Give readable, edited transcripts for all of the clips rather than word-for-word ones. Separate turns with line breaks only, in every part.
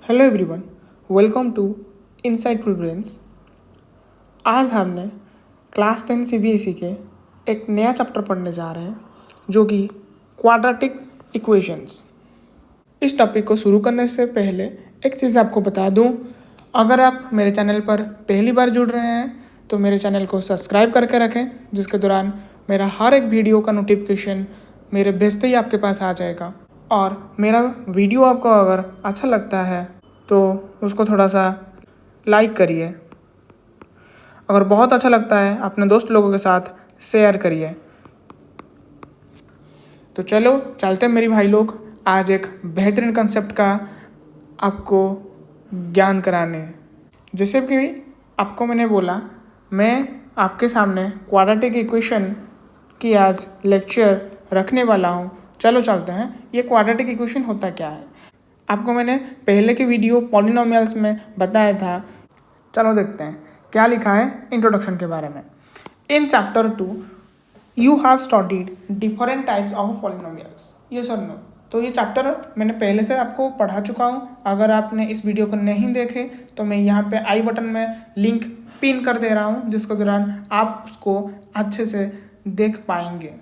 Hello everyone, welcome to Insightful Brains. आज हमने class 10 CBSE के एक नया चैप्टर पढ़ने जा रहे हैं जो कि क्वाड्रेटिक इक्वेशंस। इस टॉपिक को शुरू करने से पहले एक चीज़ आपको बता दूं, अगर आप मेरे चैनल पर पहली बार जुड़ रहे हैं तो मेरे चैनल को सब्सक्राइब करके रखें, जिसके दौरान मेरा हर एक वीडियो का नोटिफिकेशन मेरे भेजते ही आपके पास आ जाएगा। और मेरा वीडियो आपको अगर अच्छा लगता है तो उसको थोड़ा सा लाइक करिए। अगर बहुत अच्छा लगता है अपने दोस्त लोगों के साथ शेयर करिए। तो चलो चलते हैं मेरे भाई लोग, आज एक बेहतरीन कंसेप्ट का आपको ज्ञान कराने। जैसे कि आपको मैंने बोला, मैं आपके सामने क्वाड्रेटिक इक्वेशन की आज लेक्चर रखने वाला हूँ। चलो चलते हैं, ये क्वाड्रेटिक इक्वेशन होता क्या है। आपको मैंने पहले के वीडियो पॉलिनोमियल्स में बताया था। चलो देखते हैं क्या लिखा है इंट्रोडक्शन के बारे में। In chapter 2 you have studied different types of polynomials. ये सर नो, तो ये चैप्टर मैंने पहले से आपको पढ़ा चुका हूँ। अगर आपने इस वीडियो को नहीं देखे तो मैं यहाँ पे आई बटन में लिंक पिन कर दे रहा हूँ, जिसके दौरान आप उसको अच्छे से देख पाएंगे।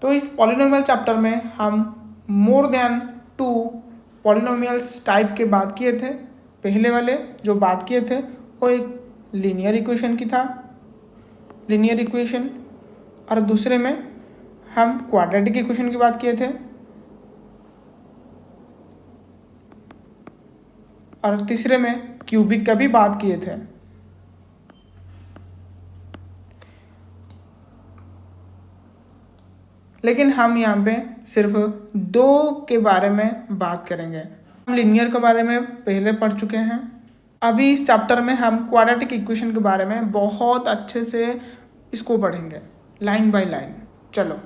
तो इस पॉलिनोमियल चैप्टर में हम मोर देन 2 पॉलिनोमियल्स टाइप के बात किए थे। पहले वाले जो बात किए थे वो एक लीनियर इक्वेशन की था, लीनियर इक्वेशन, और दूसरे में हम क्वाड्रेटिक इक्वेशन की बात किए थे, और तीसरे में क्यूबिक का भी बात किए थे। लेकिन हम यहाँ पे सिर्फ 2 के बारे में बात करेंगे। हम लीनियर के बारे में पहले पढ़ चुके हैं। अभी इस चैप्टर में हम क्वाड्रेटिक इक्वेशन के बारे में बहुत अच्छे से इसको पढ़ेंगे, लाइन बाय लाइन। चलो,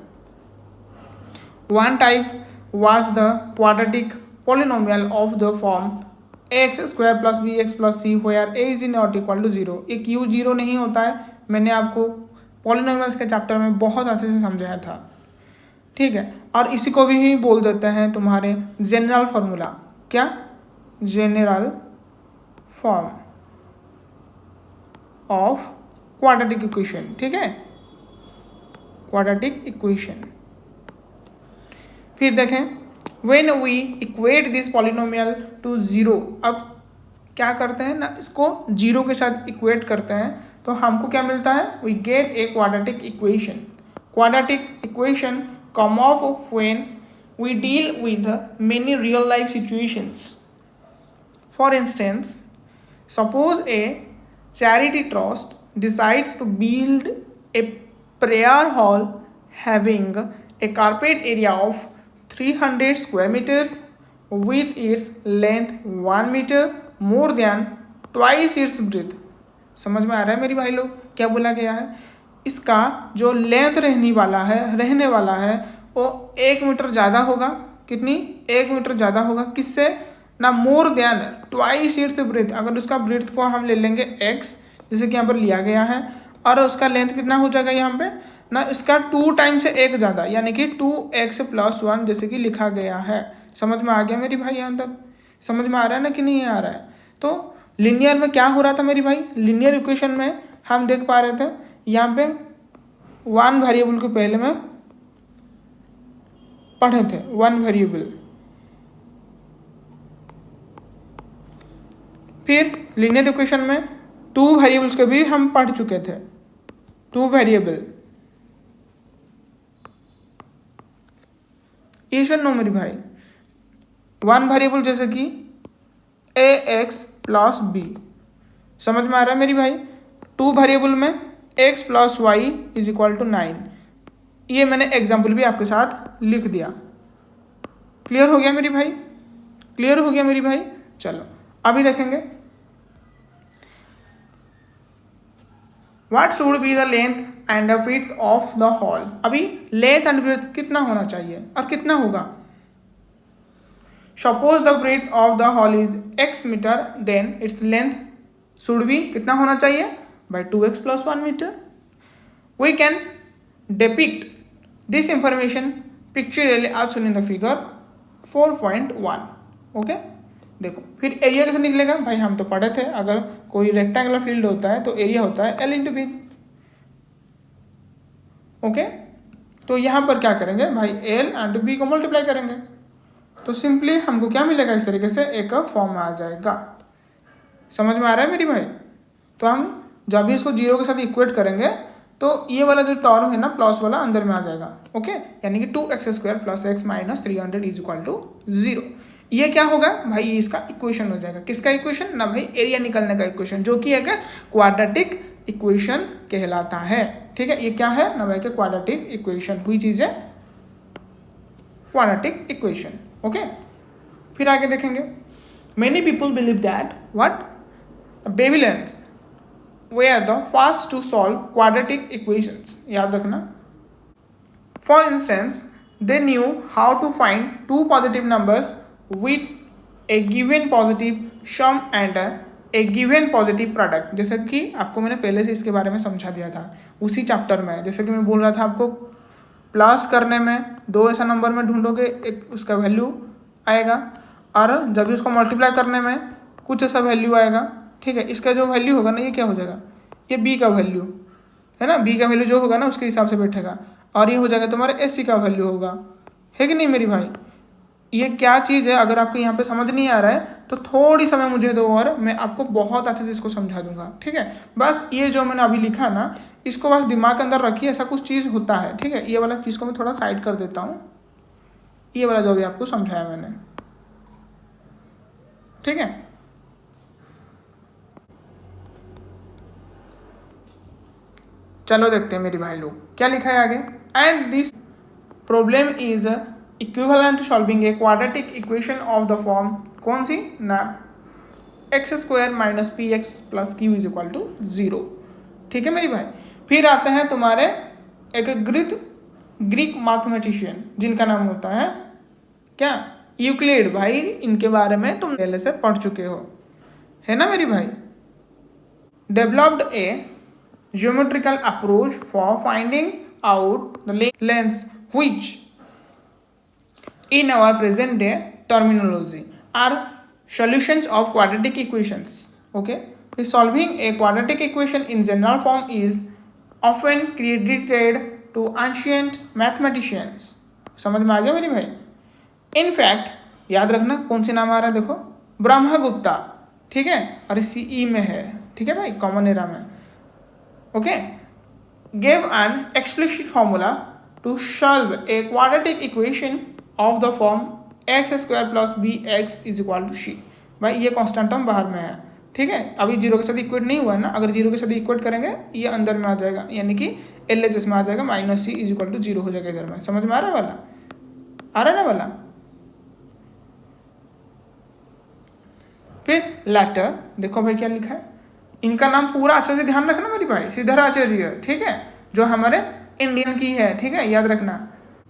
one type was the quadratic polynomial of the form x square plus b x plus c where a is not equal to 0। एक यू 0 नहीं होता है, मैंने आपको पॉलिनोमियल्स के चैप्टर में बहुत अच्छे से समझाया था, ठीक है। और इसी को भी बोल देते हैं तुम्हारे जनरल फॉर्मूला। क्या? General form of quadratic equation, ठीक है, क्वाड्रेटिक इक्वेशन। फिर देखें, when we equate this polynomial to 0, अब क्या करते हैं ना, इसको 0 के साथ इक्वेट करते हैं तो हमको क्या मिलता है, we get a quadratic equation. Quadratic equation come off when we deal with many real life situations. For instance, suppose a charity trust decides to build a prayer hall having a carpet area of 300 square meters with its length 1 meter more than twice its breadth. समझ में आ रहा है मेरी भाई लोग क्या बोला गया है? इसका जो लेंथ रहने वाला है वो 1 मीटर ज़्यादा होगा। कितनी? 1 मीटर ज़्यादा होगा। किससे ना? More than twice its breath. अगर उसका ब्रेथ को हम ले लेंगे x, जैसे कि यहाँ पर लिया गया है, और उसका लेंथ कितना हो जाएगा यहाँ पे ना, इसका 2 टाइम्स से 1 ज़्यादा, यानी कि 2x + 1 जैसे कि लिखा गया है। समझ में आ गया मेरी भाई? यहाँ तक समझ में आ रहा है ना कि नहीं आ रहा है? तो लीनियर में क्या हो रहा था मेरी भाई? लीनियर इक्वेशन में हम देख पा रहे थे यहाँ पे 1 वेरिएबल को पहले में पढ़े थे, 1 वेरिएबल। फिर लीनियर इक्वेशन में 2 वेरिएबल्स के भी हम पढ़ चुके थे, 2 वेरिएबल। ये सुनो मेरी भाई, 1 वेरिएबल जैसे कि ax प्लस b। समझ में आ रहा है मेरी भाई? 2 वेरिएबल में x + y = 9। ये मैंने एग्जाम्पल भी आपके साथ लिख दिया। क्लियर हो गया मेरी भाई? क्लियर हो गया मेरी भाई? चलो अभी देखेंगे, what should be the length and the width of the hall. अभी लेंथ एंड विड्थ कितना होना चाहिए और कितना होगा? Suppose the breadth of the hall is x metre, then its length should be कितना होना चाहिए? by 2x + 1 meter. We can depict this information pictorially as shown in the figure 4.1. Okay, देखो फिर एरिया कैसे निकलेगा भाई, हम तो पढ़े थे अगर कोई रेक्टेंगुलर फील्ड होता है तो एरिया होता है L इंटू बी। ओके, तो यहाँ पर क्या करेंगे भाई, L इंटू बी को मल्टीप्लाई करेंगे तो सिंपली हमको क्या मिलेगा, इस तरीके से एक फॉर्म में आ जाएगा। समझ में आ रहा है मेरी भाई? तो हम जब भी इसको जीरो के साथ इक्वेट करेंगे तो ये वाला जो टर्म है ना प्लस वाला अंदर में आ जाएगा। ओके, यानी कि 2x² + x - 300 = 0। ये क्या होगा भाई, इसका इक्वेशन हो जाएगा। किसका इक्वेशन ना भाई, एरिया निकलने का इक्वेशन, जो कि एक क्वाड्रेटिक इक्वेशन कहलाता है। ठीक है, ये क्या है ना भाई के क्वाड्रेटिक इक्वेशन हुई चीज़ है, क्वाड्रेटिक इक्वेशन। ओके, फिर आगे देखेंगे। Many people believe that what Babylonians were the first to solve quadratic equations। याद रखना। For instance, they knew how to find two positive numbers with a given positive sum and a given positive product। जैसे कि आपको मैंने पहले से इसके बारे में समझा दिया था उसी चैप्टर में। जैसे कि मैं बोल रहा था आपको प्लस करने में दो ऐसा नंबर में ढूंढोगे एक उसका वैल्यू आएगा, और जब भी उसको मल्टीप्लाई करने में कुछ ऐसा वैल्यू आएगा। ठीक है, इसका जो वैल्यू होगा ना ये क्या हो जाएगा, ये बी का वैल्यू है ना, बी का वैल्यू जो होगा ना उसके हिसाब से बैठेगा, और ये हो जाएगा तुम्हारे एस सी का वैल्यू होगा। है कि नहीं मेरी भाई? ये क्या चीज़ है, अगर आपको यहाँ पे समझ नहीं आ रहा है तो थोड़ी समय मुझे दो और मैं आपको बहुत अच्छे से इसको समझा दूंगा। ठीक है, बस ये जो मैंने अभी लिखा ना इसको बस दिमाग के अंदर रखिए, ऐसा कुछ चीज़ होता है। ठीक है, ये वाला चीज़ को मैं थोड़ा साइड कर देता हूँ, ये वाला जो भी आपको समझाया मैंने। ठीक है, चलो देखते हैं मेरे भाई लोग क्या लिखा है आगे। And this problem is equivalent to solving a quadratic equation of the form, कौन सी ना, x² - px + q = 0। ठीक है मेरी भाई। फिर आते हैं तुम्हारे एक ग्रीक मैथमेटिशियन जिनका नाम होता है क्या, यूक्लिड। भाई इनके बारे में तुम पहले से पढ़ चुके हो, है ना मेरी भाई। Developed A geometrical approach for finding out the lengths which in our present day terminology are solutions of quadratic equations। okay, solving a quadratic equation in general form is often credited to ancient mathematicians। समझ में आ गया मेरी भाई? in fact याद रखना कौन से नाम आ रहा है, देखो ब्रह्मगुप्ता। ठीक है, अरे सीई में है। ठीक है भाई, कॉमन एरा में। okay, gave an explicit formula to solve a quadratic equation of the form x² + bx = c। भाई ये कांस्टेंट टर्म बाहर में है। ठीक है, अभी जीरो के साथ इक्वेट नहीं हुआ है ना, अगर जीरो के साथ इक्वेट करेंगे ये अंदर में आ जाएगा, यानी कि LHS में आ जाएगा -c = 0 हो जाएगा इधर में। समझ में आ रहा है वाला, आ रहा है ना वाला। फिर लेटर देखो भाई क्या लिखा है, इनका नाम पूरा अच्छे से ध्यान रखना मेरी भाई, सिद्धराचार्य। ठीक है, जो हमारे इंडियन की है। ठीक है, याद रखना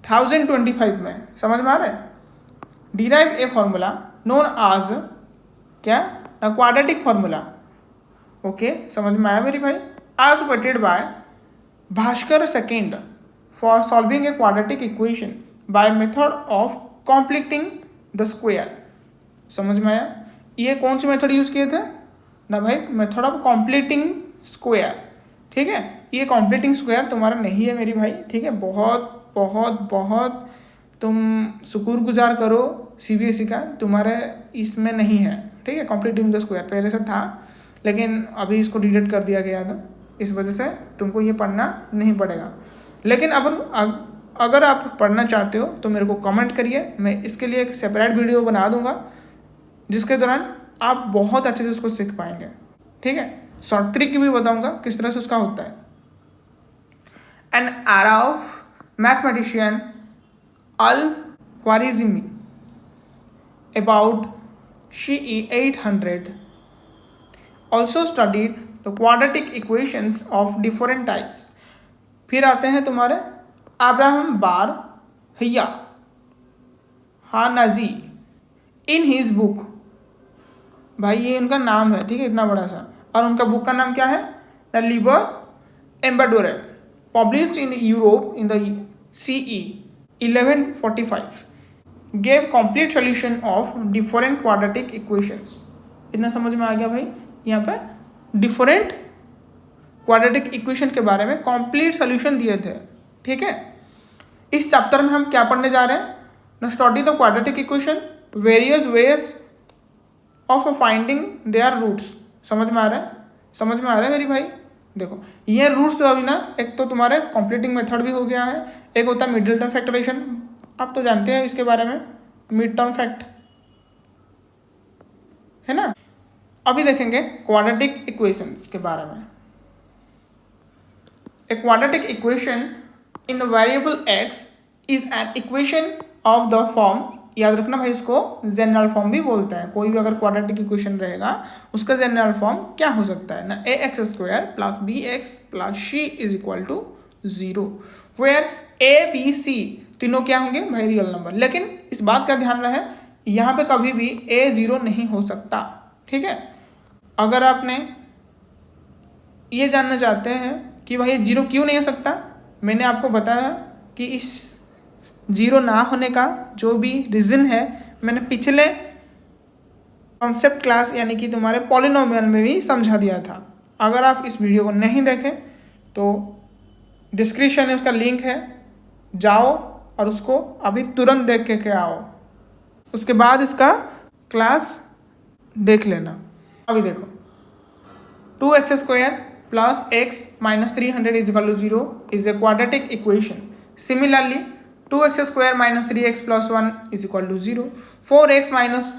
1025 में। समझ में आ रहा है? Derive a formula known as क्या, क्वाड्रेटिक फॉर्मूला। ओके, समझ में आया मेरी भाई? आज waited by Bhaskara second for solving a quadratic equation by method of completing the square. समझ में आया? ये कौन सी मेथड यूज किए थे ना भाई, मेथड ऑफ कॉम्प्लीटिंग स्क्वायर। ठीक है, ये कॉम्प्लीटिंग स्क्वायर तुम्हारा नहीं है मेरी भाई। ठीक है, बहुत बहुत बहुत तुम शुक्रगुजार करो CBSE का, तुम्हारे इसमें नहीं है। ठीक है, कॉम्प्लीटिंग द स्क्वायर पहले से था लेकिन अभी इसको डिलीट कर दिया गया था, इस वजह से तुमको ये पढ़ना नहीं पड़ेगा। लेकिन अब अगर आप पढ़ना चाहते हो तो मेरे को कमेंट करिए, मैं इसके लिए एक सेपरेट वीडियो बना दूंगा जिसके दौरान आप बहुत अच्छे से उसको सीख पाएंगे। ठीक है, शॉर्ट ट्रिक भी बताऊंगा किस तरह से उसका होता है। An Arab mathematician al Khwarizmi about CE 800 also studied the quadratic equations of different types. फिर आते हैं तुम्हारे Abraham bar Hiyya Hanasi in his book. भाई ये इनका नाम है। ठीक है, इतना बड़ा सा, और उनका बुक का नाम क्या है, the Liber Embadorum, published in Europe in the CE 1145। Gave complete solution of different quadratic equations. इतना समझ में आ गया भाई। यहाँ पे डिफरेंट क्वाड्रेटिक इक्वेशन के बारे में कंप्लीट सोल्यूशन दिए थे। ठीक है, इस चैप्टर में हम क्या पढ़ने जा रहे हैं? ना study the quadratic equation, various ways of finding their roots. समझ में आ रहा है? समझ में आ रहा है मेरी भाई? देखो ये रूट्स तो अभी ना, एक तो तुम्हारे कंप्लीटिंग मेथड भी हो गया है, एक होता है मिडिल टर्म फैक्टराइजेशन, आप तो जानते हैं इसके बारे में, मिड टर्म फैक्ट, है ना। अभी देखेंगे क्वाड्रेटिक इक्वेशंस के बारे में। A quadratic equation in the variable x is an equation of the form, याद रखना भाई, इसको जनरल फॉर्म भी बोलते हैं। कोई भी अगर क्वाड्रेटिक इक्वेशन रहेगा उसका जनरल फॉर्म क्या हो सकता है ना, ax² plus bx plus c is equal to 0, where a b c तीनों क्या होंगे भाई? Real number. लेकिन इस बात का ध्यान रहे, यहाँ पे कभी भी a 0 नहीं हो सकता। ठीक है, अगर आपने ये जानना चाहते हैं कि भाई 0 क्यों नहीं हो सकता, मैंने आपको बताया कि इस 0 ना होने का जो भी रीज़न है मैंने पिछले कॉन्सेप्ट क्लास यानी कि तुम्हारे पॉलिनोमियल में भी समझा दिया था। अगर आप इस वीडियो को नहीं देखें तो डिस्क्रिप्शन में उसका लिंक है, जाओ और उसको अभी तुरंत देख के आओ, उसके बाद इसका क्लास देख लेना। अभी देखो 2x² plus x minus 300 is equal to 0 is a quadratic equation. Similarly, 2x² minus 3x plus 1 is equal to 0. 4x minus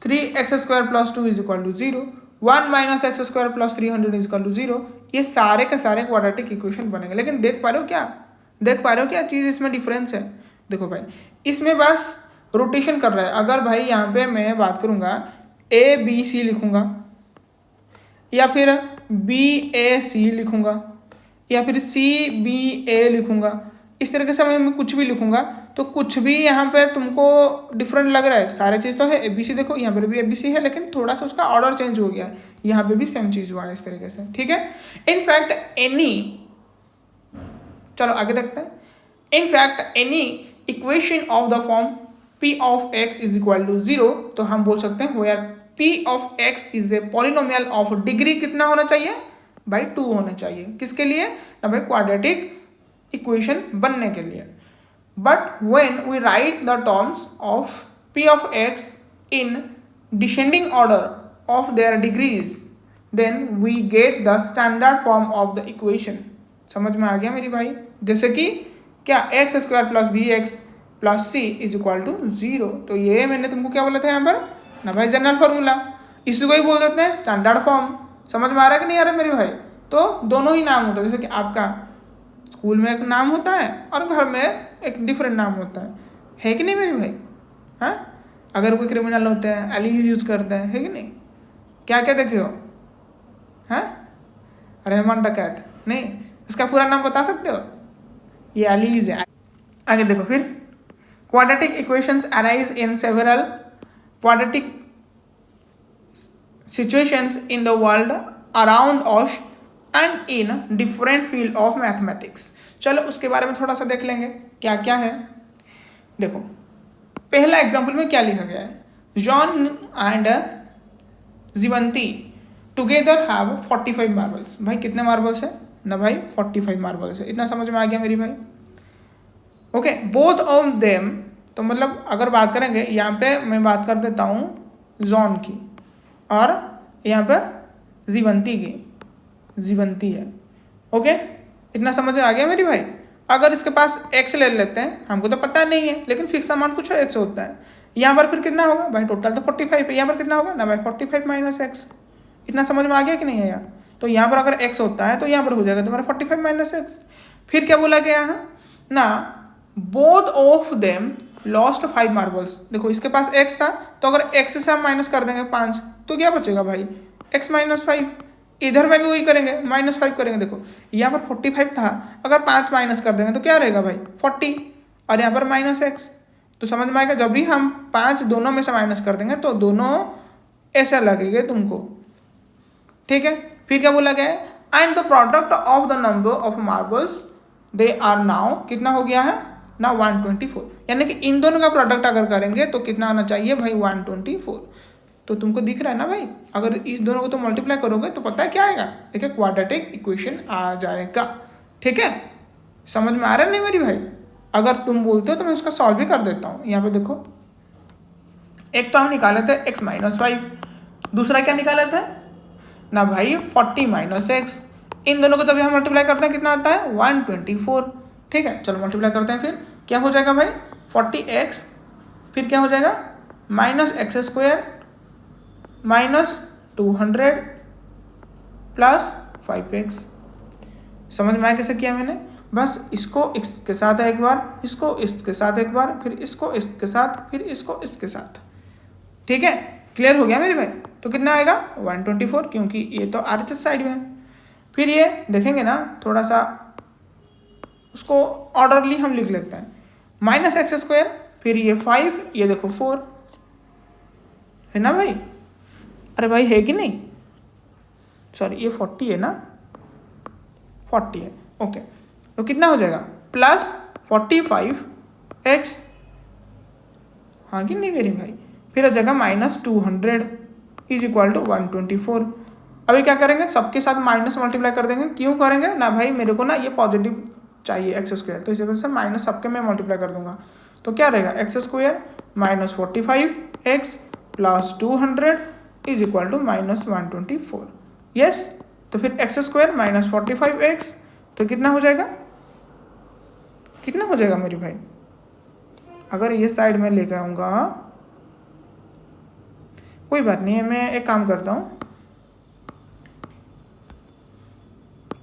3x² plus 2 is equal to 0. 1 minus x² plus 300 is equal to 0. ये सारे के सारे quadratic equation बनेंगे। लेकिन देख पा रहे हो क्या? देख पा रहे हो क्या चीज़ इसमें डिफरेंस है? देखो भाई, इसमें बस रोटेशन कर रहा है। अगर भाई यहाँ पे मैं बात करूँगा ए बी सी लिखूँगा, या फिर BAC लिखूंगा, या फिर CBA लिखूंगा, इस तरीके से मैं कुछ भी लिखूंगा तो कुछ भी यहाँ पर तुमको डिफरेंट लग रहा है। सारे चीज़ तो है ABC, देखो यहाँ पर भी ABC है लेकिन थोड़ा सा उसका ऑर्डर चेंज हो गया, यहाँ पे भी सेम चीज़ हुआ है इस तरीके से। ठीक है, इनफैक्ट एनी, चलो आगे देखते हैं। In fact any equation of the form P of x is equal to 0, तो हम बोल सकते हैं where P of x is a polynomial of degree कितना होना चाहिए भाई? 2 होना चाहिए। किसके लिए ना भाई? क्वाड्रेटिक इक्वेशन बनने के लिए। But when we write the terms of P of x in descending order of their degrees, then we get the standard form of the equation. समझ में आ गया मेरी भाई? जैसे कि क्या x² plus bx plus c is equal to 0, तो ये मैंने तुमको क्या बोला था यहाँ पर ना भाई? जनरल फार्मूला, इसको ही बोल देते हैं स्टैंडर्ड फॉर्म। समझ में आ रहा है कि नहीं आ रहा है मेरे भाई? तो दोनों ही नाम होता है, जैसे कि आपका स्कूल में एक नाम होता है और घर में एक डिफरेंट नाम होता है कि नहीं मेरे भाई? हाँ, अगर कोई क्रिमिनल होते हैं एलीज यूज करते हैं, है कि नहीं? क्या क्या देखे हो? हाँ, रहमान डकैत नहीं, इसका पूरा नाम बता सकते हो? ये एलीज है। आगे देखो फिर, quadratic equations arise in several quadratic situations in the world around us and in different field of mathematics. चलो उसके बारे में थोड़ा सा देख लेंगे क्या क्या है। देखो पहला एग्जांपल में क्या लिखा गया है? John and Jeevanti together have 45 marbles. भाई कितने मार्बल्स है ना भाई? 45 मार्बल्स है। इतना समझ में आ गया मेरी भाई? ओके, बोथ ऑफ देम, तो मतलब अगर बात करेंगे यहाँ पे मैं बात कर देता हूँ जॉन की और यहाँ पे जीवंती की, जीवंती है। ओके, इतना समझ में आ गया मेरी भाई? अगर इसके पास x ले लेते हैं, हमको तो पता नहीं है लेकिन फिक्स अमाउंट कुछ x होता है। यहाँ पर फिर कितना होगा भाई? टोटल तो 45 है, यहाँ पर कितना होगा ना भाई? 45 माइनस x। इतना समझ में आ गया कि नहीं है यार? तो यहाँ पर अगर x होता है तो यहाँ पर हो जाएगा तुम्हारा 45 माइनस x। फिर क्या बोला गया है ना? Both of them lost 5 marbles. देखो इसके पास x था तो अगर x से हम माइनस कर देंगे 5 तो क्या बचेगा भाई? x minus 5। इधर में भी वही करेंगे, -5 करेंगे। देखो यहाँ पर 45 था, अगर 5 माइनस कर देंगे तो क्या रहेगा भाई? 40, और यहाँ पर -x। तो समझ में आएगा, जब भी हम 5 दोनों में से माइनस कर देंगे तो दोनों ऐसा लगेगा तुमको। ठीक है, फिर क्या बोला गया है? And the product of the number of marbles they are now, कितना हो गया है? ना 124, यानी कि इन दोनों का प्रोडक्ट अगर करेंगे तो कितना आना चाहिए भाई 124। तो तुमको दिख रहा है ना भाई, अगर इस दोनों को तो मल्टीप्लाई करोगे तो पता है क्या आएगा, एक क्वाड्रेटिक इक्वेशन आ जाएगा। ठीक है, समझ में आ रहा है नहीं मेरी भाई? अगर तुम बोलते हो तो मैं उसका सॉल्व भी कर देता हूँ। यहाँ पे देखो, एक तो हम निकाले थे x -5, दूसरा क्या निकाले थे ना भाई 40 - x। इन दोनों को तभी हम मल्टीप्लाई करते हैं, कितना आता है 124। ठीक है, चलो मल्टीप्लाई करते हैं। फिर क्या हो जाएगा भाई 40x, फिर क्या हो जाएगा -x² -200 प्लस 5x। समझ में आया कैसे किया मैंने? बस इसको इसके साथ एक बार, इसको इसके साथ एक बार, फिर इसको इसके साथ, फिर इसको इसके साथ। ठीक है, क्लियर हो गया मेरे भाई? तो कितना आएगा 124, क्योंकि ये तो RHS साइड में है। फिर ये देखेंगे ना, थोड़ा सा उसको ऑर्डरली हम लिख लेते हैं, -x², फिर ये 5, ये देखो 4 है ना भाई? अरे भाई है कि नहीं? सॉरी, ये 40 है ना, 40 है। ओके, तो कितना हो जाएगा प्लस 45x, हाँ कि नहीं मेरी भाई? फिर आ जाएगा -200 इज इक्वल टू 124। अभी क्या करेंगे, सबके साथ माइनस मल्टीप्लाई कर देंगे। क्यों करेंगे ना भाई, मेरे को ना ये पॉजिटिव चाहिए x², तो इसी वजह से माइनस सबके मैं मल्टीप्लाई कर दूंगा। तो क्या रहेगा x² -45x plus 200 is equal to -124। Yes, तो फिर x² -45x, तो कितना हो जाएगा, कितना हो जाएगा मेरी भाई? अगर ये साइड में लेकर आऊँगा, कोई बात नहीं है, मैं एक काम करता हूँ,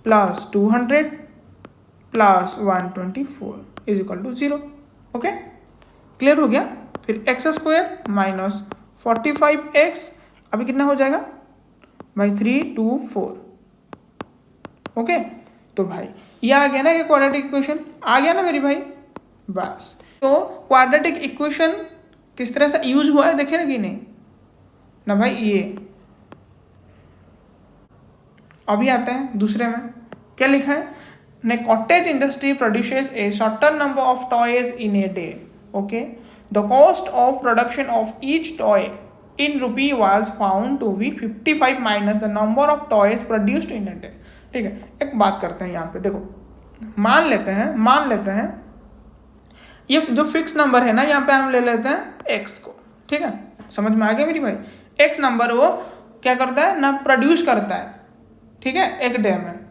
plus 200 plus 124 is equal to 0। Okay, clear हो गया? फिर x² -45x, अभी कितना हो जाएगा भाई 324। ओके, तो भाई ये आ गया ना, ये क्वाड्रेटिक इक्वेशन आ गया ना मेरी भाई? बस, तो क्वाड्रेटिक इक्वेशन किस तरह से यूज हुआ है देखे ना कि नहीं ना भाई? ये अभी आते हैं दूसरे में, क्या लिखा है ने, cottage industry produces a certain number of toys in a day. Okay, the cost of production of each toy in rupee was found to be 55 minus the number of toys produced in a day. ठीक है, एक बात करते हैं यहाँ पे, देखो मान लेते हैं ये जो फिक्स नंबर है ना, यहाँ पे हम ले लेते हैं x को। ठीक है, समझ में आ गया मेरी भाई? x नंबर वो क्या करता है ना, प्रोड्यूस करता है, ठीक है, एक डे में।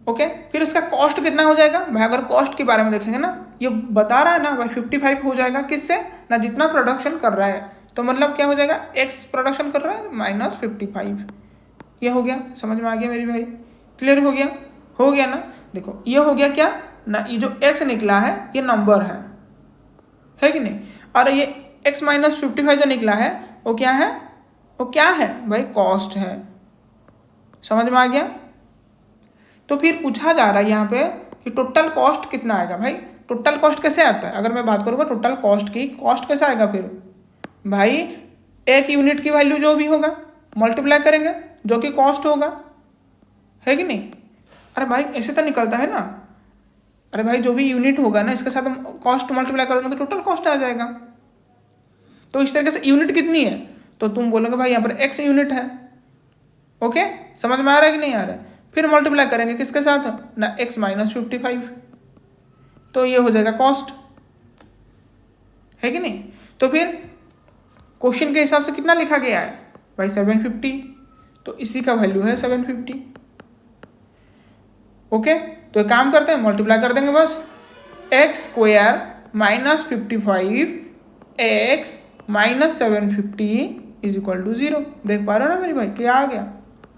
ओके, फिर उसका कॉस्ट कितना हो जाएगा भाई? अगर कॉस्ट के बारे में देखेंगे ना, ये बता रहा है ना भाई 55 हो जाएगा, किससे ना, जितना प्रोडक्शन कर रहा है। तो मतलब क्या हो जाएगा, x प्रोडक्शन कर रहा है -55, ये हो गया। समझ में आ गया मेरी भाई? क्लियर हो गया? हो गया ना? देखो ये हो गया क्या ना, ये जो x निकला है ये नंबर है कि नहीं, और ये x -55 जो निकला है वो क्या है, वो क्या है भाई? कॉस्ट है। समझ में आ गया? तो फिर पूछा जा रहा है यहाँ पे कि टोटल कॉस्ट कितना आएगा भाई? टोटल कॉस्ट कैसे आता है? अगर मैं बात करूँगा टोटल कॉस्ट की, कॉस्ट कैसे आएगा फिर भाई? एक यूनिट की वैल्यू जो भी होगा मल्टीप्लाई करेंगे, जो कि कॉस्ट होगा, है कि नहीं? अरे भाई ऐसे तो निकलता है ना। अरे भाई जो भी यूनिट होगा ना, इसके साथ हम कॉस्ट मल्टीप्लाई कर देंगे तो टोटल कॉस्ट आ जाएगा। तो इस तरीके से यूनिट कितनी है, तो तुम बोलोगे भाई यहाँ पर x यूनिट है। ओके, समझ में आ रहा है कि नहीं आ रहा है? फिर मल्टीप्लाई करेंगे किसके साथ ना, x -55, तो ये हो जाएगा कॉस्ट, है कि नहीं? तो फिर क्वेश्चन के हिसाब से कितना लिखा गया है भाई 750, तो इसी का वैल्यू है 750। ओके, तो एक काम करते हैं, मल्टीप्लाई कर देंगे बस, x² -55 x -750 is equal to 0। देख पा रहे हो ना मेरी भाई? क्या आ गया,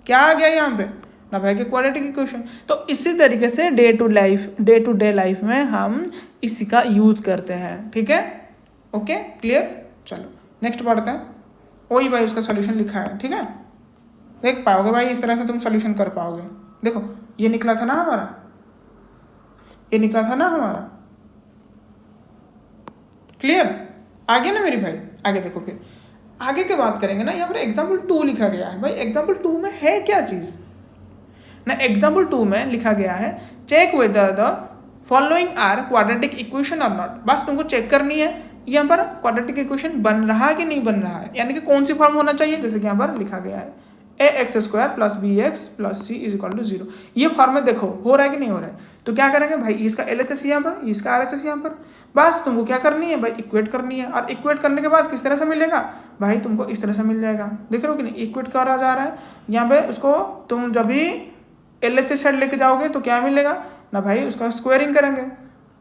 क्या आ गया यहाँ पे ना भाई के क्वाड्रेटिक इक्वेशन। तो इसी तरीके से डे टू डे लाइफ में हम इसी का यूज करते हैं। ठीक है, ओके, क्लियर? चलो नेक्स्ट पढ़ते हैं। वही भाई उसका सोल्यूशन लिखा है, ठीक है, देख पाओगे भाई, इस तरह से तुम सोल्यूशन कर पाओगे। देखो ये निकला था ना हमारा, ये निकला था ना हमारा, क्लियर? आगे ना मेरी भाई, आगे देखो, फिर आगे की बात करेंगे ना, यहाँ पर एग्जाम्पल 2 लिखा गया है भाई। एग्जाम्पल 2 में है क्या चीज़ ना, एग्जाम्पल 2 में लिखा गया है, check whether the following are quadratic equation और नॉट। बस तुमको चेक करनी है यहाँ पर क्वाड्रेटिक इक्वेशन बन रहा है कि नहीं बन रहा है, यानी कि कौन सी फॉर्म होना चाहिए, जैसे कि यहाँ पर लिखा गया है ax² + bx + c = 0। ये फॉर्म में देखो हो रहा है कि नहीं हो रहा है। तो क्या करेंगे भाई, इसका LHS यहाँ पर, इसका RHS यहाँ पर, बस तुमको क्या करनी है भाई, इक्वेट करनी है। और इक्वेट करने के बाद किस तरह से मिलेगा भाई, तुमको इस तरह से मिल जाएगा। देख रहे हो कि नहीं, इक्वेट करा जा रहा है यहाँ पे। उसको तुम जब भी LHS साइड लेके जाओगे तो क्या मिलेगा ना भाई, उसका स्क्वायरिंग करेंगे,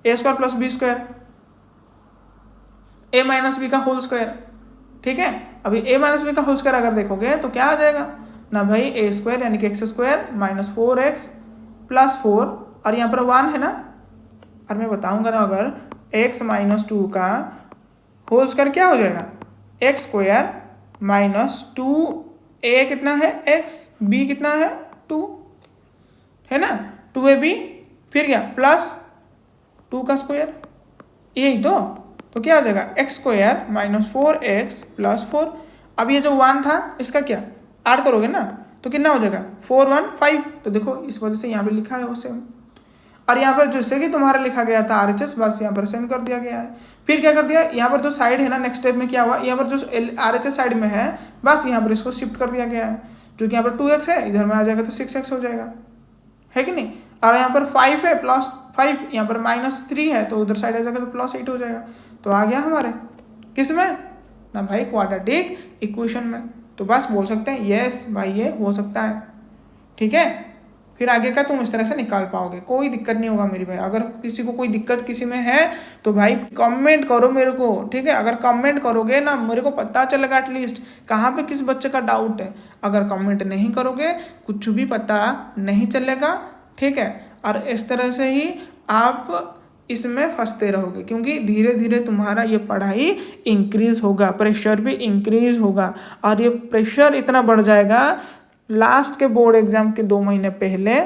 a² + b², a - b का होल स्क्वायर। ठीक है, अभी a - b का होल स्क्वायर अगर देखोगे तो क्या आ जाएगा ना भाई, a² यानी कि x² - 4x + 4, और यहाँ पर 1 है ना, और मैं बताऊंगा ना, अगर x - 2 का होल स्क्वायर क्या हो जाएगा, x² - 2a कितना है x, b कितना है 2 है ना, 2ab, फिर क्या प्लस 2 का स्क्वायर, यही तो क्या हो जाएगा x² - 4x + 4। अब ये जो 1 था इसका क्या ऐड करोगे ना, तो कितना हो जाएगा 4 1 5। तो देखो इस वजह से यहाँ पे लिखा है वो सेम, और यहाँ पर जिससे कि तुम्हारा लिखा गया था RHS, बस यहाँ पर सेम कर दिया गया है। फिर क्या कर दिया, यहाँ पर जो साइड है ना, नेक्स्ट स्टेप में क्या हुआ, यहाँ पर जो RHS साइड में है बस यहाँ पर इसको शिफ्ट कर दिया गया है। जो कि यहाँ पर 2x है, इधर में आ जाएगा तो 6x हो जाएगा, है कि नहीं। और यहाँ पर 5 है +5, यहाँ पर -3 है तो उधर साइड आ जाएगा तो +8 हो जाएगा। तो आ गया हमारे किस में ना भाई, क्वाड्रेटिक इक्वेशन में। तो बस बोल सकते हैं यस भाई ये हो सकता है। ठीक है, फिर आगे का तुम इस तरह से निकाल पाओगे, कोई दिक्कत नहीं होगा मेरी भाई। अगर किसी को कोई दिक्कत किसी में है तो भाई कमेंट करो मेरे को, ठीक है। अगर कमेंट करोगे ना मेरे को पता चलेगा एटलीस्ट कहाँ पे किस बच्चे का डाउट है। अगर कमेंट नहीं करोगे कुछ भी पता नहीं चलेगा, ठीक है। और इस तरह से ही आप इसमें फंसते रहोगे, क्योंकि धीरे धीरे तुम्हारा ये पढ़ाई इंक्रीज होगा, प्रेशर भी इंक्रीज होगा, और ये प्रेशर इतना बढ़ जाएगा लास्ट के बोर्ड एग्जाम के 2 महीने पहले,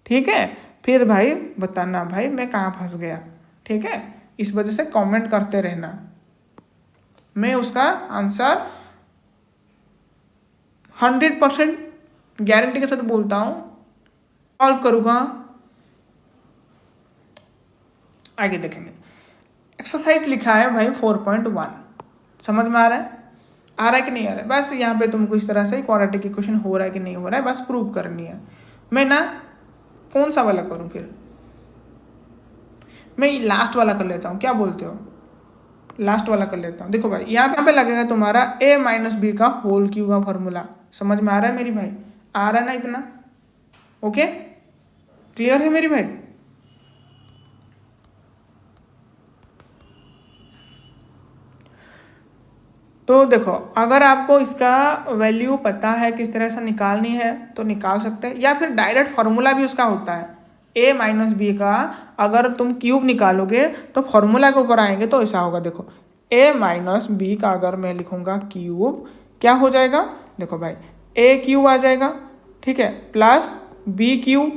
ठीक है। फिर भाई बताना भाई मैं कहाँ फंस गया, ठीक है। इस वजह से कमेंट करते रहना, मैं उसका आंसर 100% गारंटी के साथ बोलता हूँ सॉल्व करूँगा। आगे देखेंगे, एक्सरसाइज लिखा है भाई 4.1, समझ में आ रहा है कि नहीं आ रहा है। बस यहाँ पे तुमको इस तरह से क्वाड्रेटिक इक्वेशन हो रहा है कि नहीं हो रहा है बस प्रूव करनी है। मैं ना कौन सा वाला करूँ, फिर मैं लास्ट वाला कर लेता हूँ, क्या बोलते हो, लास्ट वाला कर लेता हूँ। देखो भाई यहाँ पे लगेगा तुम्हारा a - b का होल क्यू का फॉर्मूला। समझ में आ रहा है मेरी भाई, आ रहा है ना इतना, ओके क्लियर है मेरी भाई। तो देखो अगर आपको इसका वैल्यू पता है किस तरह से निकालनी है तो निकाल सकते हैं, या फिर डायरेक्ट फार्मूला भी उसका होता है। a - b का अगर तुम क्यूब निकालोगे तो फॉर्मूला के ऊपर आएंगे तो ऐसा होगा। देखो a - b का अगर मैं लिखूंगा क्यूब क्या हो जाएगा, देखो भाई a³ आ जाएगा, ठीक है, plus b³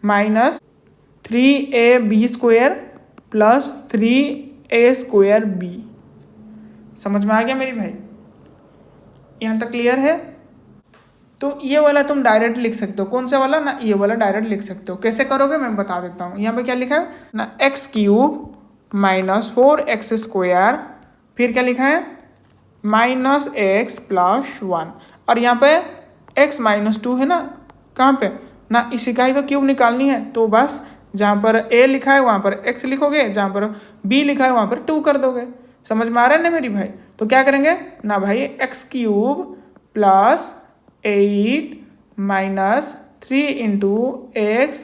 - 3ab² plus 3a² b। समझ में आ गया मेरी भाई, यहाँ तक क्लियर है। तो ये वाला तुम डायरेक्ट लिख सकते हो, कौन सा वाला ना, ये वाला डायरेक्ट लिख सकते हो। कैसे करोगे मैं बता देता हूँ। यहाँ पे क्या लिखा है ना, x³ - 4x², फिर क्या लिखा है -x + 1, और यहाँ पे x - 2 है ना, कहाँ पे ना, इसी का ही तो क्यूब निकालनी है। तो बस जहाँ पर a लिखा है वहाँ पर x लिखोगे, जहाँ पर b लिखा है वहाँ पर 2 कर दोगे। समझ में आ रहा है ना मेरी भाई। तो क्या करेंगे ना भाई x³ + 8 - 3 × x,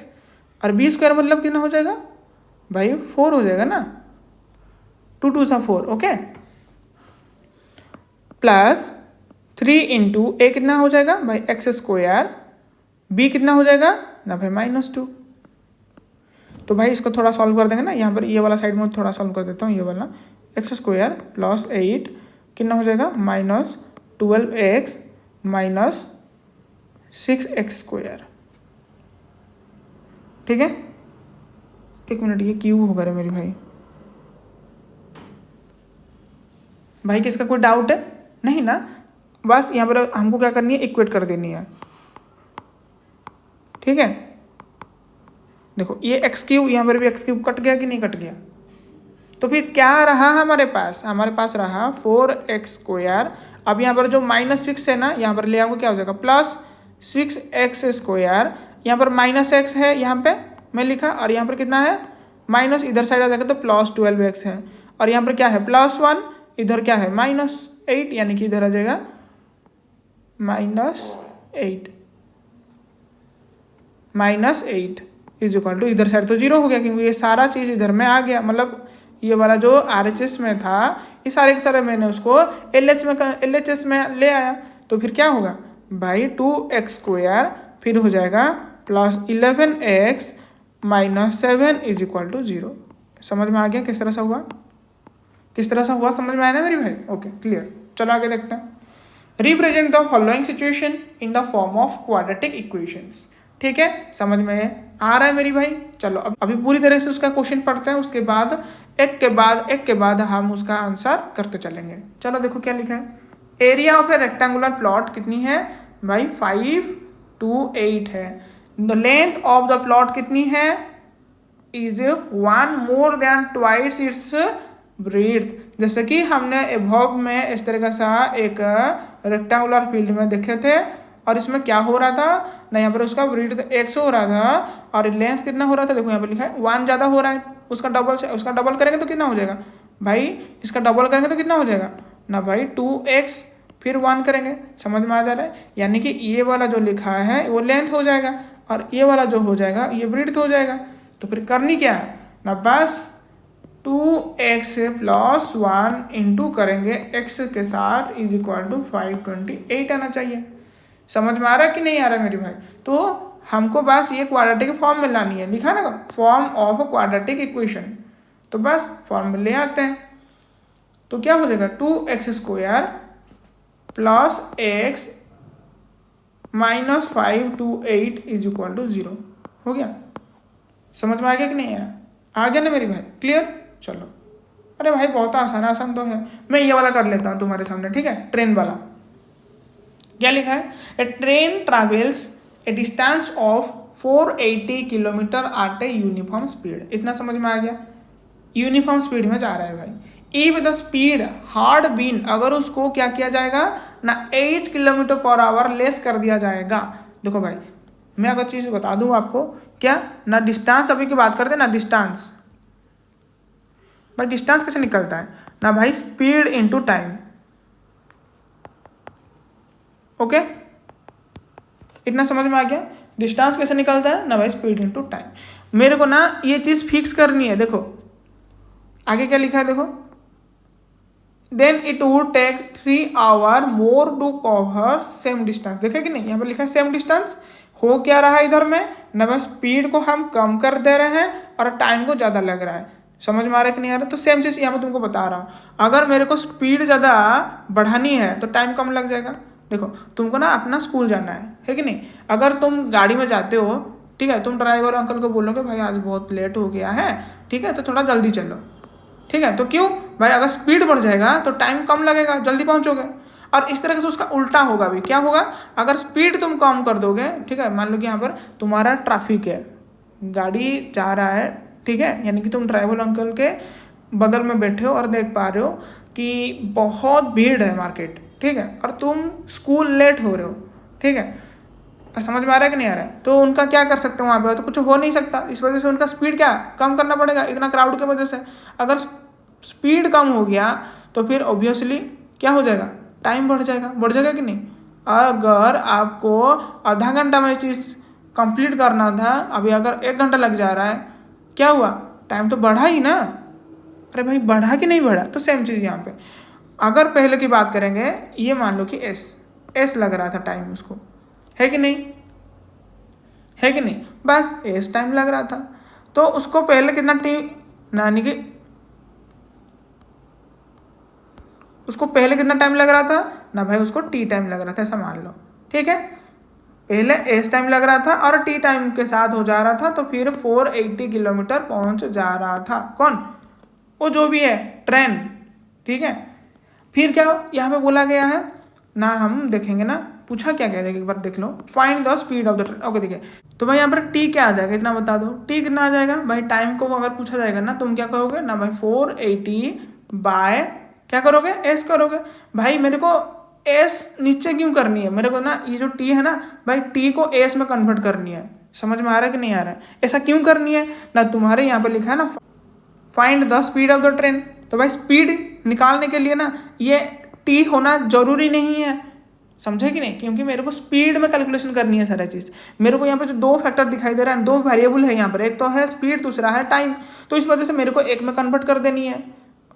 और b² मतलब कितना हो जाएगा भाई 4 हो जाएगा ना, 2 2 = 4, ओके, प्लस 3 × a कितना हो जाएगा भाई x², b कितना हो जाएगा ना भाई -2। तो भाई इसको थोड़ा सॉल्व कर देंगे ना, यहाँ पर ये वाला साइड में थोड़ा सॉल्व कर देता हूँ। ये वाला x² + 8 कितना हो जाएगा -12x - 6x², ठीक है। 1 मिनट, ये क्यूब होगा रे मेरी भाई। भाई किसका कोई डाउट है नहीं ना, बस यहाँ पर हमको क्या करनी है, इक्वेट कर देनी है, ठीक है। देखो ये एक्स क्यूब, यहाँ पर भी एक्स क्यूब कट गया कि नहीं कट गया। तो फिर क्या रहा हमारे पास रहा 4x²। अब यहाँ पर जो -6 है ना, यहाँ पर ले आओगे क्या हो जाएगा +6x²। यहाँ पर -x है, यहाँ पे मैं लिखा, और यहाँ पर कितना है माइनस, इधर साइड आ जाएगा तो +12x है, और यहाँ पर क्या है +1, इधर क्या है -8, यानी कि इधर आ जाएगा -8 इज इक्वल टू, इधर साइड तो 0 हो गया क्योंकि ये सारा चीज़ इधर में आ गया, मतलब ये वाला जो RHS में था ये सारे के सारे मैंने उसको LHS में ले आया। तो फिर क्या होगा भाई 2x², फिर हो जाएगा +11x -7 इज इक्वल टू 0। समझ में आ गया किस तरह से हुआ, समझ में आया ना मेरी भाई। ओके क्लियर, चलो आगे देखते हैं। Represent the following situation in the form of quadratic equations. ठीक है, समझ में आ रहा है मेरी भाई। चलो अब अभी पूरी तरह से उसका क्वेश्चन पढ़ते हैं, उसके बाद एक के बाद हम उसका आंसर करते चलेंगे। चलो देखो क्या लिखा है। Area of a rectangular plot कितनी है भाई 5 to 8 है। The length of the plot कितनी है is 1 more than twice its breadth. जैसे कि हमने एबव में इस तरह का एक रेक्टेंगुलर फील्ड में देखे थे, और इसमें क्या हो रहा था ना, यहाँ पर उसका ब्रीथ 100 हो रहा था और लेंथ कितना हो रहा था, देखो यहाँ पर लिखा है 1 ज़्यादा हो रहा है, उसका डबल करेंगे तो कितना हो जाएगा भाई, इसका डबल करेंगे तो कितना हो जाएगा ना भाई 2x, फिर 1 करेंगे। समझ में आ जा रहा है, यानी कि ये वाला जो लिखा है वो लेंथ हो जाएगा और ये वाला जो हो जाएगा ये ब्रीथ हो जाएगा। तो फिर करनी क्या है ना, बस 2x + 1 इंटू करेंगे x के साथ इज इक्वल टू 528 आना चाहिए। समझ में आ रहा है कि नहीं आ रहा है मेरी भाई। तो हमको बस ये क्वाड्रेटिक फॉर्म में लानी है, लिखा ना फॉर्म ऑफ क्वाड्रेटिक इक्वेशन, तो बस फॉर्म में ले आते हैं। तो क्या हो जाएगा 2x² + x -528 is equal to 0 हो गया। समझ में आ गया कि नहीं आया, आ गया ना मेरी भाई, क्लियर। चलो अरे भाई बहुत आसान तो है, मैं ये वाला कर लेता हूँ तुम्हारे सामने, ठीक है। ट्रेन वाला क्या लिखा है, a train travels a distance of 480 kilometre at a uniform speed. इतना समझ में आ गया, यूनिफॉर्म स्पीड में जा रहा है भाई। If the speed had been, अगर उसको क्या किया जाएगा ना 8 km/h लेस कर दिया जाएगा। देखो भाई मैं अगर चीज़ बता दूं आपको, क्या ना डिस्टेंस अभी की बात करते हैं ना, डिस्टेंस भाई डिस्टेंस कैसे निकलता है ना भाई, स्पीड इनटू टाइम। ओके इतना समझ में आ गया, डिस्टेंस कैसे निकलता है ना भाई, स्पीड इनटू टाइम। मेरे को ना ये चीज़ फिक्स करनी है। देखो आगे क्या लिखा है, देखो then it would take 3 hours more to cover same distance. देखे कि नहीं, यहाँ पर लिखा है सेम डिस्टेंस। हो क्या रहा है इधर में ना भाई, स्पीड को हम कम कर दे रहे हैं और टाइम को ज़्यादा लग रहा है। समझ में आ रहा है कि नहीं आ रहा। तो सेम चीज़ यहाँ पर तुमको बता रहा हूँ, अगर मेरे को स्पीड ज़्यादा बढ़ानी है तो टाइम कम लग जाएगा। देखो तुमको ना अपना स्कूल जाना है कि नहीं, अगर तुम गाड़ी में जाते हो, ठीक है, तुम ड्राइवर अंकल को बोलोगे भाई आज बहुत लेट हो गया है, ठीक है, तो थोड़ा जल्दी चलो, ठीक है। तो क्यों भाई, अगर स्पीड बढ़ जाएगा तो टाइम कम लगेगा, जल्दी पहुंचोगे। और इस तरह से उसका उल्टा होगा भी, क्या होगा, अगर स्पीड तुम कम कर दोगे, ठीक है, मान लो कि यहाँ पर तुम्हारा ट्रैफिक है, गाड़ी जा रहा है, ठीक है, यानी कि तुम ड्राइवर अंकल के बगल में बैठे हो और देख पा रहे हो कि बहुत भीड़ है मार्केट, ठीक है, और तुम स्कूल लेट हो रहे हो, ठीक है। समझ में आ रहा है कि नहीं आ रहा है। तो उनका क्या कर सकते हैं वहाँ पे, तो कुछ हो नहीं सकता। इस वजह से उनका स्पीड क्या कम करना पड़ेगा, इतना क्राउड की वजह से। अगर स्पीड कम हो गया तो फिर ऑब्वियसली क्या हो जाएगा, टाइम बढ़ जाएगा कि नहीं। अगर आपको आधा घंटा में चीज़ कंप्लीट करना था, अभी अगर 1 घंटा लग जा रहा है, क्या हुआ, टाइम तो बढ़ा ही ना। अरे भाई बढ़ा कि नहीं बढ़ा। तो सेम चीज़ यहाँ पे अगर पहले की बात करेंगे, ये मान लो कि एस लग रहा था टाइम उसको, है कि नहीं, बस एस टाइम लग रहा था। तो उसको पहले कितना टाइम, यानी कि उसको पहले कितना टाइम लग रहा था ना भाई, उसको टी टाइम लग रहा था, ऐसा मान लो, ठीक है। पहले एस टाइम लग रहा था और टी टाइम के साथ हो जा रहा था, तो फिर 480 किलोमीटर पहुंच जा रहा था। कौन, वो जो भी है ट्रेन, ठीक है। फिर क्या यहाँ पे बोला गया है ना हम देखेंगे ना पूछा क्या क्या है, एक बार देख लो। Find the speed of the train. Okay देखिए, तो भाई यहाँ पर टी क्या आ जाएगा इतना बता दो। टी कितना आ जाएगा भाई, टाइम को अगर पूछा जाएगा ना तुम क्या करोगे ना भाई 480 बाय क्या करोगे एस करोगे। भाई मेरे को एस नीचे क्यों करनी है, मेरे को ना ये जो टी है ना भाई टी को एस में कन्वर्ट करनी है। समझ में आ रहा है कि नहीं आ रहा है, ऐसा क्यों करनी है ना, तुम्हारे यहाँ पर लिखा है ना find the speed of the train. तो भाई स्पीड निकालने के लिए ना ये टी होना जरूरी नहीं है, समझे कि नहीं, क्योंकि मेरे को स्पीड में कैलकुलेशन करनी है सारा चीज़। मेरे को यहाँ पे जो दो फैक्टर दिखाई दे रहा है, दो वेरिएबल है यहाँ पर, एक तो है स्पीड दूसरा है टाइम, तो इस वजह से मेरे को एक में कन्वर्ट कर देनी है।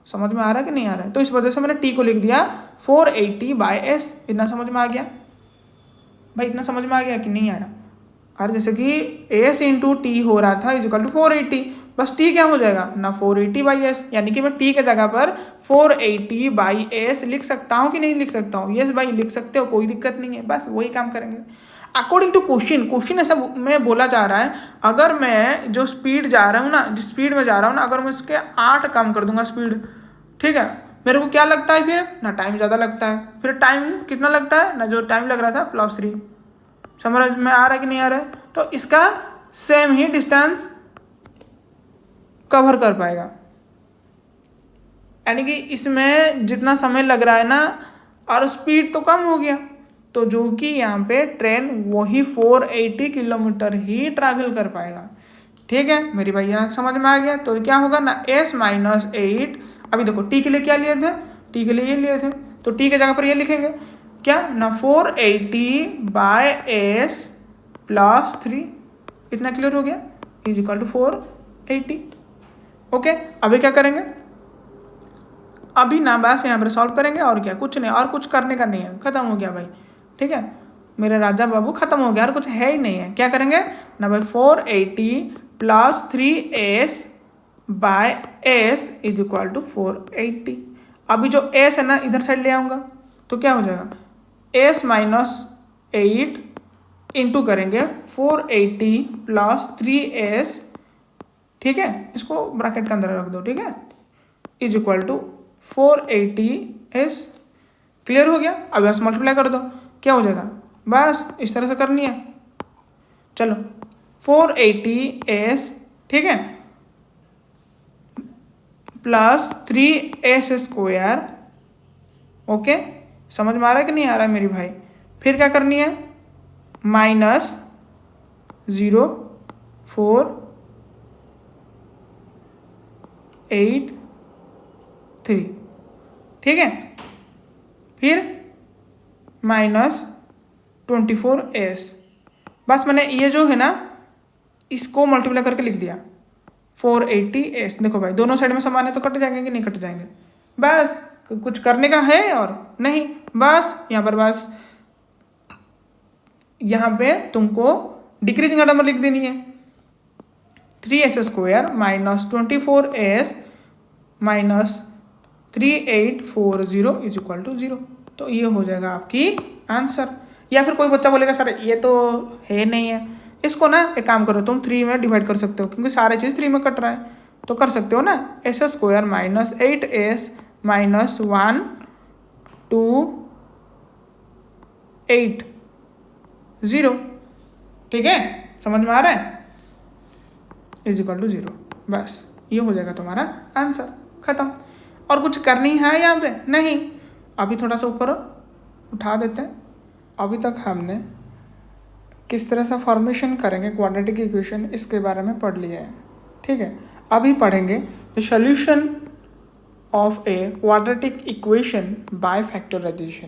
समझ में आ रहा है कि नहीं आ रहा है, तो इस वजह से मैंने टी को लिख दिया 480 बाय एस। इतना समझ में आ गया भाई, इतना समझ में आ गया कि नहीं आया। और जैसे कि एस इंटू टी हो रहा था इजिकल टू 480, बस टी क्या हो जाएगा ना 480 बाई एस, यानी कि मैं टी के जगह पर 480 बाई एस लिख सकता हूँ कि नहीं लिख सकता हूँ। यस भाई लिख सकते हो, कोई दिक्कत नहीं है, बस वही काम करेंगे अकॉर्डिंग टू क्वेश्चन ऐसा में बोला जा रहा है, अगर मैं जो स्पीड जा रहा हूँ ना, जिस स्पीड में जा रहा हूँ ना, अगर मैं उसके 8 कम कर दूंगा स्पीड, ठीक है, मेरे को क्या लगता है फिर ना टाइम ज़्यादा लगता है, फिर टाइम कितना लगता है ना जो टाइम लग रहा था +3। समझ में आ रहा है कि नहीं आ रहा है, तो इसका सेम ही डिस्टेंस कवर कर पाएगा, यानी कि इसमें जितना समय लग रहा है ना और स्पीड तो कम हो गया, तो जो कि यहाँ पे ट्रेन वही 480 किलोमीटर ही ट्रैवल कर पाएगा। ठीक है मेरी भाई, यहाँ समझ में आ गया। तो क्या होगा ना s-8, अभी देखो टी के लिए क्या लिए थे, टी के लिए ये लिए थे, तो टी के जगह पर ये लिखेंगे क्या ना 480 बाय एस +3, इतना क्लियर हो गया, इजिकल टू 480। ओके अभी क्या करेंगे, अभी ना बस यहाँ पर सॉल्व करेंगे और क्या, कुछ नहीं, और कुछ करने का नहीं है, खत्म हो गया भाई। ठीक है मेरे राजा बाबू, खत्म हो गया, और कुछ है ही नहीं है। क्या करेंगे ना भाई 480 + 3s by S is equal to 480। अभी जो s है ना इधर साइड ले आऊँगा तो क्या हो जाएगा s-8 इंटू करेंगे 480 + 3s, ठीक है, इसको ब्रैकेट के अंदर रख दो, ठीक है, is equal to 480s। Clear हो गया, अब बस मल्टीप्लाई कर दो, क्या हो जाएगा, बस इस तरह से करनी है। चलो 480s, ठीक है, +3s²। ओके समझ में आ रहा है कि नहीं आ रहा है मेरी भाई। फिर क्या करनी है -0.483, ठीक है, फिर -24s। बस मैंने ये जो है ना इसको मल्टीप्लाई करके लिख दिया 480s। देखो भाई दोनों साइड में समान है तो कट जाएंगे कि नहीं कट जाएंगे, बस कुछ करने का है और नहीं, बस यहाँ पर बस यहाँ पे तुमको डिक्रीजिंग नंबर लिख देनी है, 3s² -24s -3840 is equal to 0। तो ये हो जाएगा आपकी आंसर। या फिर कोई बच्चा बोलेगा सर ये तो है नहीं है, इसको ना एक काम करो तुम 3 में डिवाइड कर सकते हो, क्योंकि सारे चीज़ 3 में कट रहा है, तो कर सकते हो ना s² -8s -1 2 8 0, ठीक है, समझ में आ रहा है, इज इक्वल टू 0। बस ये हो जाएगा तुम्हारा आंसर, खत्म। और कुछ करनी है यहाँ पे नहीं। अभी थोड़ा सा ऊपर उठा देते हैं। अभी तक हमने किस तरह से फॉर्मेशन करेंगे क्वाड्रेटिक इक्वेशन इसके बारे में पढ़ लिया है, ठीक है। अभी पढ़ेंगे the solution of a quadratic equation by factorization.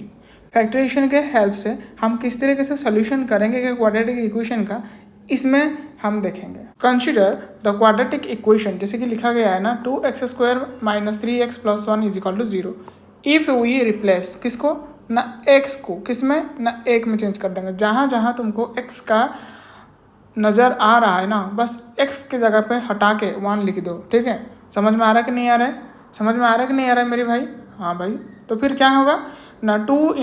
Factorization के हेल्प से हम किस तरीके से सॉल्यूशन करेंगे कि क्वाड्रेटिक इक्वेशन का, इसमें हम देखेंगे। कंसिडर द क्वाड्रेटिक इक्वेशन, जैसे कि लिखा गया है ना 2x² - 3x + 1 is equal to 0। If we replace किसको ना x को किस में ना 1 में चेंज कर देंगे। जहाँ जहाँ तुमको x का नज़र आ रहा है ना बस x के जगह पे हटा के 1 लिख दो, ठीक है। समझ में आ रहा है कि नहीं आ रहा है, समझ में आ रहा है कि नहीं आ रहा है मेरे भाई। हाँ भाई, तो फिर क्या होगा ना 2 ×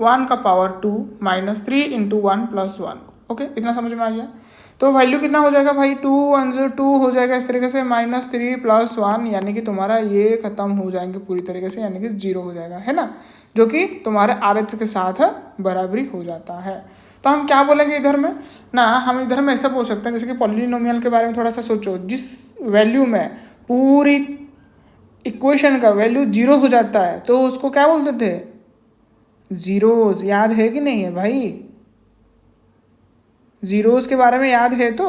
1 का पावर 2 -3 × 1 + 1। ओके इतना समझ में आ गया। तो वैल्यू कितना हो जाएगा भाई 2 1 0 2 हो जाएगा इस तरीके से, -3 + 1, यानी कि तुम्हारा ये ख़त्म हो जाएंगे पूरी तरीके से, यानी कि 0 हो जाएगा, है ना। जो कि तुम्हारे RH के साथ बराबरी हो जाता है। तो हम क्या बोलेंगे इधर में ना, हम इधर में ऐसा बोल सकते हैं जैसे कि पॉलिनोमियल के बारे में थोड़ा सा सोचो, जिस वैल्यू में पूरी इक्वेशन का वैल्यू 0 हो जाता है तो उसको क्या बोलते थे, जीरोस। याद है कि नहीं है भाई, जीरोस के बारे में याद है तो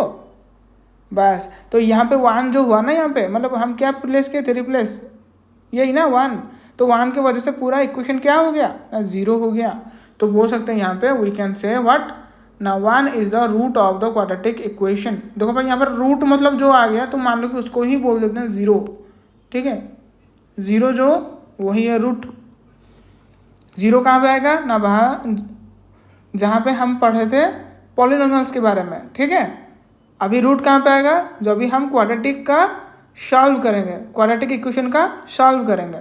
बस। तो यहाँ पे 1 जो हुआ ना, यहाँ पे मतलब हम क्या प्लेस किए थे, रिप्लेस, यही ना 1। तो 1 की वजह से पूरा इक्वेशन क्या हो गया, 0 हो गया। तो बोल सकते हैं यहाँ पे वी कैन से व्हाट ना, 1 is the root of the quadratic equation. देखो भाई यहाँ पर रूट मतलब जो आ गया तो मान लो कि उसको ही बोल देते हैं 0, ठीक है। 0 जो वही है रूट। 0 कहाँ पे आएगा ना, वहाँ जहाँ पे हम पढ़े थे पॉलिनोमियल्स के बारे में, ठीक है। अभी रूट कहाँ पे आएगा, जो अभी हम क्वाड्रेटिक का सॉल्व करेंगे, क्वाड्रेटिक इक्वेशन का सॉल्व करेंगे।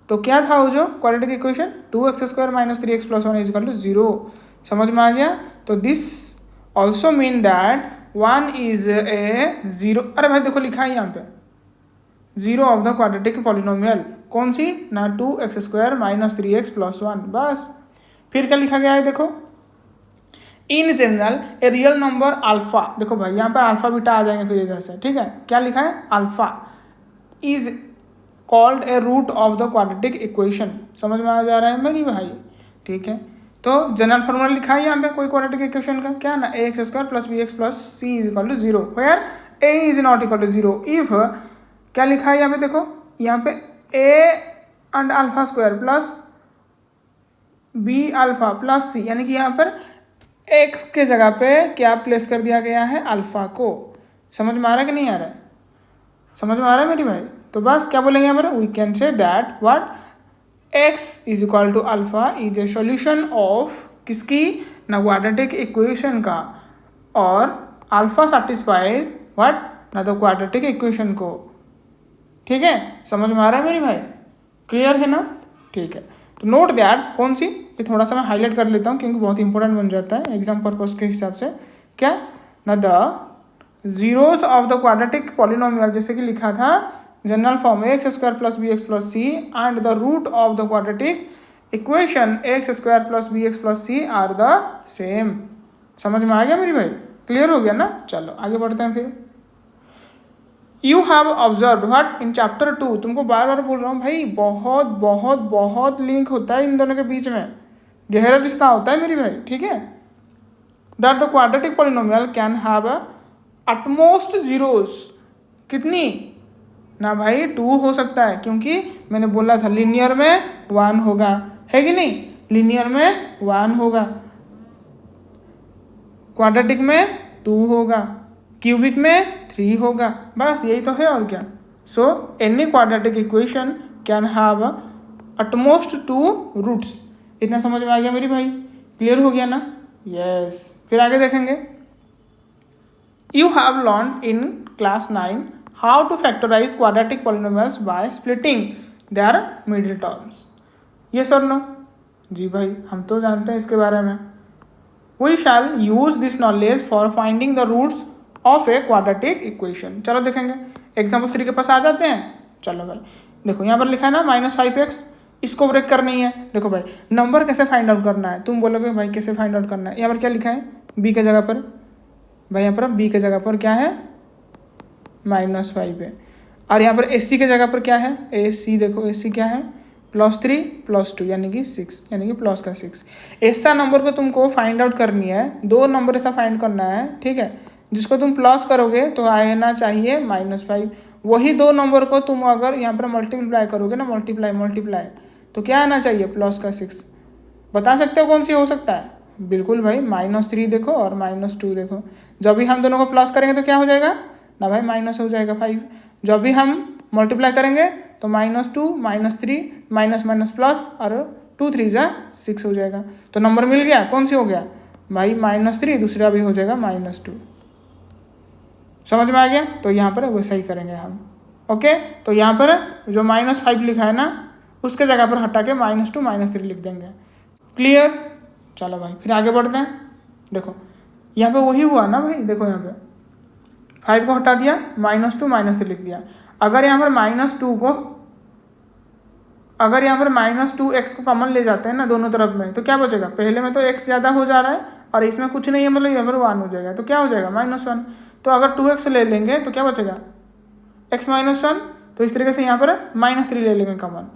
तो क्या था वो जो क्वाड्रेटिक इक्वेशन, 2x² - 3x + 1 = 0। समझ में आ गया। तो this also mean that 1 is a 0। अरे भाई देखो लिखा है यहाँ पे 0 ऑफ द क्वाड्रेटिक पॉलिनोमियल, कौन सी ना, 2x² - 3x + 1। बस फिर क्या लिखा गया है देखो, in general a real number alpha. देखो भाई यहाँ पर अल्फा बीटा आ जाएंगे फिर इधर से, ठीक है। क्या लिखा है, alpha is called a root of the quadratic equation. समझ में आ जा रहा है मेरी भाई, ठीक है। तो जनरल फॉर्मूला लिखा है यहाँ पे कोई क्वाड्रेटिक इक्वेशन का, क्या ना, ax² + bx + c = 0 where a is not equal to 0 if, क्या लिखा है यहाँ पे देखो, यहाँ पे a and α² plus b alpha plus c, यानी कि यहाँ पर x के जगह पे क्या प्लेस कर दिया गया है, अल्फा को। समझ में आ रहा है कि नहीं आ रहा है, समझ में आ रहा है मेरी भाई। तो बस क्या बोलेंगे यहाँ पर, we can say that what x is equal to alpha is a solution of किसकी ना, क्वाड्रेटिक इक्वेशन का, और अल्फा सेटिस्फाइज व्हाट ना, द क्वाड्रेटिक इक्वेशन को। ठीक है, समझ में आ रहा है मेरी भाई, क्लियर है ना, ठीक है। तो नोट दैट, कौन सी, ये थोड़ा सा मैं हाईलाइट कर लेता हूँ क्योंकि बहुत इंपॉर्टेंट बन जाता है एग्जाम पर्पज के हिसाब से। क्या ना, the zeros of the quadratic polynomial, जैसे कि लिखा था general form ax² + bx + c and the root of the quadratic equation ax² + bx + c are the same. समझ में आ गया मेरी भाई, क्लियर हो गया ना। चलो आगे बढ़ते हैं फिर। You have observe what in chapter 2, तुमको बार बार बोल रहा हूँ भाई, बहुत बहुत बहुत लिंक होता है इन दोनों के बीच में, गहरा रिश्ता होता है मेरी भाई, ठीक है। That the quadratic polynomial can have at most zeros, कितनी ना भाई, 2 हो सकता है, क्योंकि मैंने बोला था लीनियर में 1 होगा, है कि नहीं, लीनियर में 1 होगा, क्वाड्रेटिक में 2 होगा, क्यूबिक में 3 होगा, बस यही तो है और क्या। So any quadratic equation can have at most 2 roots. इतना समझ में आ गया मेरी भाई, क्लियर हो गया ना, यस। फिर आगे देखेंगे। You have learn in class 9 how to factorize quadratic polynomials by splitting their middle terms. Yes और नो, जी भाई हम तो जानते हैं इसके बारे में। We shall use this knowledge for finding the roots of a quadratic equation. चलो देखेंगे, एग्जाम्पल 3 के पास आ जाते हैं। चलो भाई देखो यहाँ पर लिखा है ना -5x, इसको ब्रेक करनी है। देखो भाई नंबर कैसे फाइंड आउट करना है, तुम बोलोगे भाई कैसे फाइंड आउट करना है। यहाँ पर क्या लिखा है, b के जगह पर, भाई यहाँ पर b के जगह पर क्या है, -5 है। और यहाँ पर AC के जगह पर क्या है, AC, देखो AC क्या है, +3 +2 यानी कि 6, यानी कि प्लस का 6। ऐसा नंबर को तुमको फाइंड आउट करनी है, 2 नंबर ऐसा फाइंड करना है, ठीक है, जिसको तुम प्लस करोगे तो आना चाहिए -5। वही 2 नंबर को तुम अगर यहाँ पर मल्टीप्लाई करोगे ना, मल्टीप्लाई तो क्या आना चाहिए, प्लस का 6। बता सकते हो कौन सी हो सकता है, बिल्कुल भाई -3 देखो और -2 देखो। जब भी हम दोनों को प्लस करेंगे तो क्या हो जाएगा ना भाई, माइनस हो जाएगा 5। जब भी हम मल्टीप्लाई करेंगे तो -2 -3 माइनस प्लस और 2 3 जा 6 हो जाएगा। तो नंबर मिल गया, कौन सी हो गया भाई, -3, दूसरा भी हो जाएगा -2। समझ में आ गया। तो यहाँ पर वैसा ही करेंगे हम, ओके। तो यहाँ पर जो -5 लिखा है ना, उसके जगह पर हटा के -2 -3 लिख देंगे, क्लियर। चलो भाई फिर आगे बढ़ते हैं। देखो यहाँ पे वही हुआ ना भाई, देखो यहाँ पे 5 को हटा दिया, -2 -3 लिख दिया। अगर यहाँ पर -2 को अगर यहाँ पर -2x को कॉमन ले जाते हैं ना दोनों तरफ में, तो क्या बचेगा, पहले में तो x ज़्यादा हो जा रहा है और इसमें कुछ नहीं है, मतलब यहाँ पर 1 हो जाएगा, तो क्या हो जाएगा -1। तो अगर 2x ले लेंगे तो क्या बचेगा, x -1। तो इस तरीके से यहाँ पर -3 ले लेंगे कॉमन,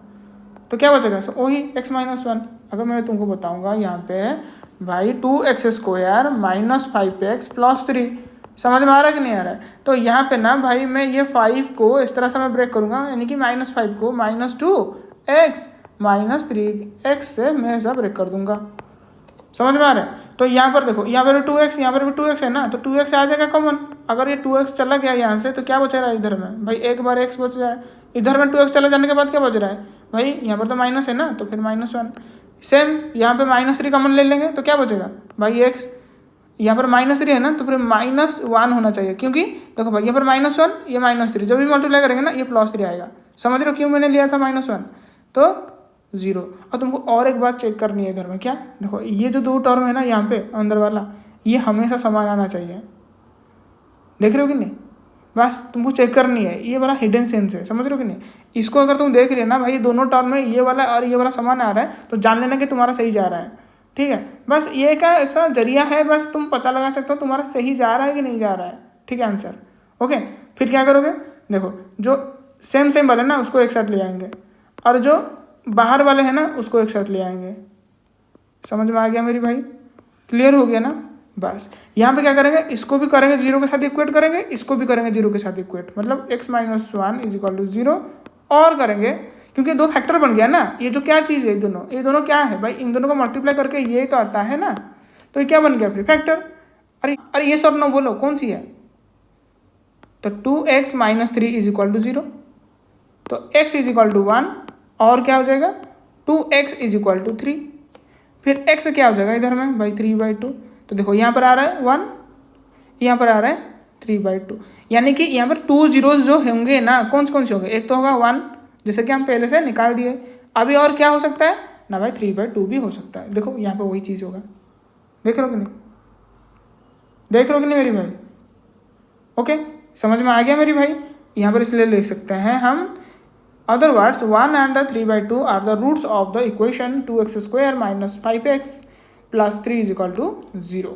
तो क्या बचेगा, सो वही x -1। अगर मैं तुमको बताऊँगा यहाँ पे भाई 2x² -5x + 3, समझ में आ रहा है कि नहीं आ रहा है। तो यहाँ पे ना भाई मैं ये 5 को इस तरह से मैं ब्रेक करूँगा, यानी कि -5 को -2x -3x से मैं ऐसा ब्रेक कर दूंगा, समझ में आ रहा है। तो यहाँ पर देखो, यहाँ पर भी 2x, यहाँ पर भी 2x है ना, तो 2x आ जाएगा कॉमन। अगर ये 2x चला गया यहाँ से तो क्या बच रहा है इधर में, भाई एक बार x बच जा रहा है, इधर में 2x चले जाने के बाद क्या बच रहा है भाई, यहाँ पर तो माइनस है ना, तो फिर -1। सेम यहाँ पे -3 कॉमन ले लेंगे तो क्या बचेगा भाई x, यहाँ पर -3 है ना, तो फिर -1 होना चाहिए, क्योंकि देखो भाई यहाँ पर -1 ये -3 जब भी मल्टीप्लाई करेंगे ना ये +3 आएगा। समझ रहे हो क्यों मैंने लिया था -1, तो 0। और तुमको और एक बात चेक करनी है इधर में, क्या देखो ये जो 2 टर्म है ना यहाँ पे अंदर वाला, ये हमेशा समान आना चाहिए, देख रहे हो कि नहीं, बस तुमको चेक करनी है, ये वाला हिडन सेंस है, समझ रहे हो कि नहीं। इसको अगर तुम देख रहे ना भाई दोनों टर्म में ये वाला और ये वाला समान आ रहा है, तो जान लेना कि तुम्हारा सही जा रहा है, ठीक है। बस ये का ऐसा जरिया है, बस तुम पता लगा सकते हो तुम्हारा सही जा रहा है कि नहीं जा रहा है, ठीक है आंसर। ओके, फिर क्या करोगे, देखो जो सेम वाले ना उसको एक साथ ले आएंगे, और जो बाहर वाले हैं ना उसको एक साथ ले आएंगे। समझ में आ गया मेरी भाई, क्लियर हो गया ना। बस यहाँ पे क्या करेंगे, इसको भी करेंगे 0 के साथ इक्वेट करेंगे, इसको भी करेंगे 0 के साथ इक्वेट, मतलब x - 1 = 0 और करेंगे, क्योंकि 2 फैक्टर बन गया ना। ये जो क्या चीज़ है, ये दोनों क्या है भाई, इन दोनों को मल्टीप्लाई करके ये तो आता है ना, तो ये क्या बन गया फिर फैक्टर। अरे ये सर नो बोलो कौन सी है, तो 2x - 3 = 0, तो x = 1 और क्या हो जाएगा 2x = 3, फिर x क्या हो जाएगा इधर में भाई 3/2। तो देखो यहाँ पर आ रहा है 1, यहाँ पर आ रहा है 3/2, यानी कि यहाँ पर 2 zeros जो होंगे ना, कौन से होंगे, एक तो होगा 1 जैसे कि हम पहले से निकाल दिए, अभी और क्या हो सकता है ना भाई 3/2 भी हो सकता है। देखो यहाँ पर वही चीज़ होगा, देख रहे हो कि नहीं, देख रहे हो कि नहीं मेरी भाई। ओके, समझ में आ गया मेरी भाई। यहाँ पर इसलिए लिख सकते हैं हम, other words 1 and 3/2 are the roots of the equation 2x² - 5x + 3 = 0।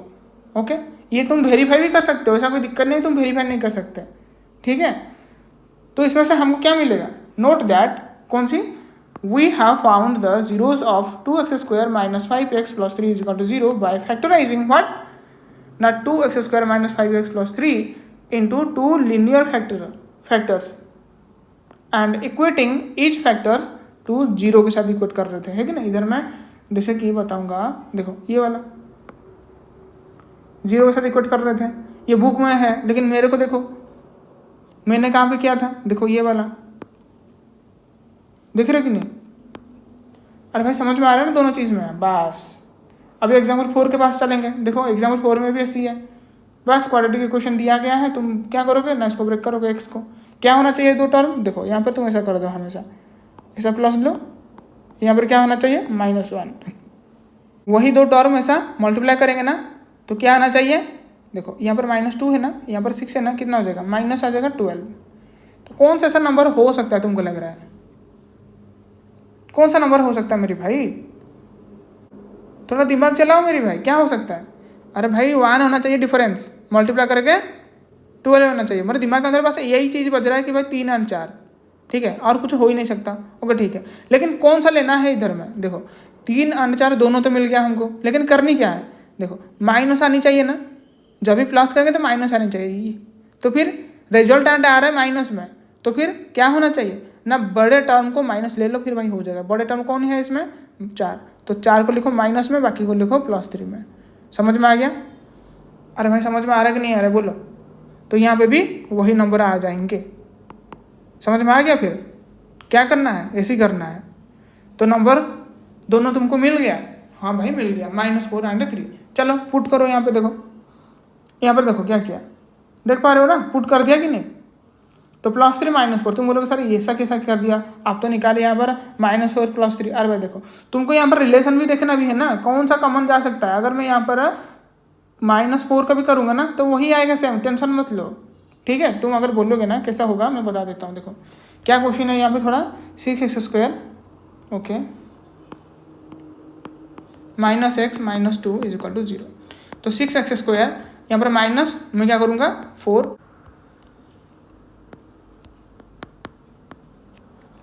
Okay, ये तुम वेरीफाई भी कर सकते हो, ऐसा कोई दिक्कत नहीं, तुम वेरीफाई नहीं कर सकते, ठीक है। तो इसमें से हमको क्या मिलेगा, नोट दैट, कौन सी, we have found the zeros of 2x² - 5x + 3 = 0 by factorizing what, ना 2x² - 5x + 3 into 2 linear factors and equating each factors to 0 के साथ इक्वेट कर रहे थे, है कि ना। इधर मैं जैसे कि बताऊंगा, देखो ये वाला 0 के साथ इक्वेट कर रहे थे, ये बुक में है, लेकिन मेरे को देखो मैंने कहाँ पे किया था, देखो ये वाला, देख रहे हो कि नहीं। अरे भाई समझ में आ रहा है ना दोनों चीज़ में। बस अभी एग्जाम्पल 4 के पास चलेंगे, देखो एग्जाम्पल 4 में भी ऐसी है, बस क्वाड्रेटिक इक्वेशन दिया गया है, तुम क्या करोगे ना, इसको ब्रेक करोगे, x को क्या होना चाहिए 2 टर्म, देखो यहाँ पर तुम ऐसा कर दो, हमेशा ऐसा प्लस लो, यहाँ पर क्या होना चाहिए -1, वही 2 टर्म ऐसा मल्टीप्लाई करेंगे ना तो क्या आना चाहिए, देखो यहाँ पर -2 है ना, यहाँ पर 6 है ना, कितना हो जाएगा माइनस आ जाएगा 12। तो कौन सा ऐसा नंबर हो सकता है तुमको लग रहा है, कौन सा नंबर हो सकता है मेरी भाई, थोड़ा दिमाग चलाओ मेरी भाई, क्या हो सकता है। अरे भाई 1 होना चाहिए डिफरेंस, मल्टीप्लाई करके 12 होना चाहिए। मेरे दिमाग के अंदर बस यही चीज़ बज रहा है कि भाई 3 और 4, ठीक है, और कुछ हो ही नहीं सकता। ओके ठीक है, लेकिन कौन सा लेना है इधर में, देखो 3 और 4 दोनों तो मिल गया हमको, लेकिन करनी क्या है, देखो माइनस आनी चाहिए ना, जब भी प्लस करेंगे तो माइनस आनी चाहिए, तो फिर रिजल्ट आ रहा है माइनस में, तो फिर क्या होना चाहिए ना, बड़े टर्म को माइनस ले लो, फिर भाई हो जाएगा। बड़े टर्म कौन है इसमें 4, तो 4 को लिखो माइनस में, बाकी को लिखो +3 में। समझ में आ गया। अरे भाई समझ में आ रहा है कि नहीं आ रहा है बोलो। तो यहाँ पे भी वही नंबर आ जाएंगे, समझ में आ गया। फिर क्या करना है, ऐसे ही करना है। तो नंबर दोनों तुमको मिल गया, हाँ भाई मिल गया, -4 और 3। चलो पुट करो यहाँ पे, देखो यहाँ पर देखो क्या किया, देख पा रहे हो ना, पुट कर दिया कि नहीं। तो +3 -4, तुम बोलोगे सर ऐसा कैसा कर दिया, आप तो निकाले यहाँ पर -4 +3। अरे भाई देखो तुमको यहाँ पर रिलेशन भी देखना भी है ना, कौन सा कॉमन जा सकता है। अगर मैं यहाँ पर -4 का भी करूँगा ना तो वही आएगा सेम, टेंशन मत लो, ठीक है। तुम अगर बोलोगे ना कैसा होगा मैं बता देता हूँ। देखो क्या क्वेश्चन है यहाँ पे, थोड़ा 6x² okay, minus x minus 2 is equal to 0। तो 6x² यहाँ पर माइनस मैं क्या करूँगा 4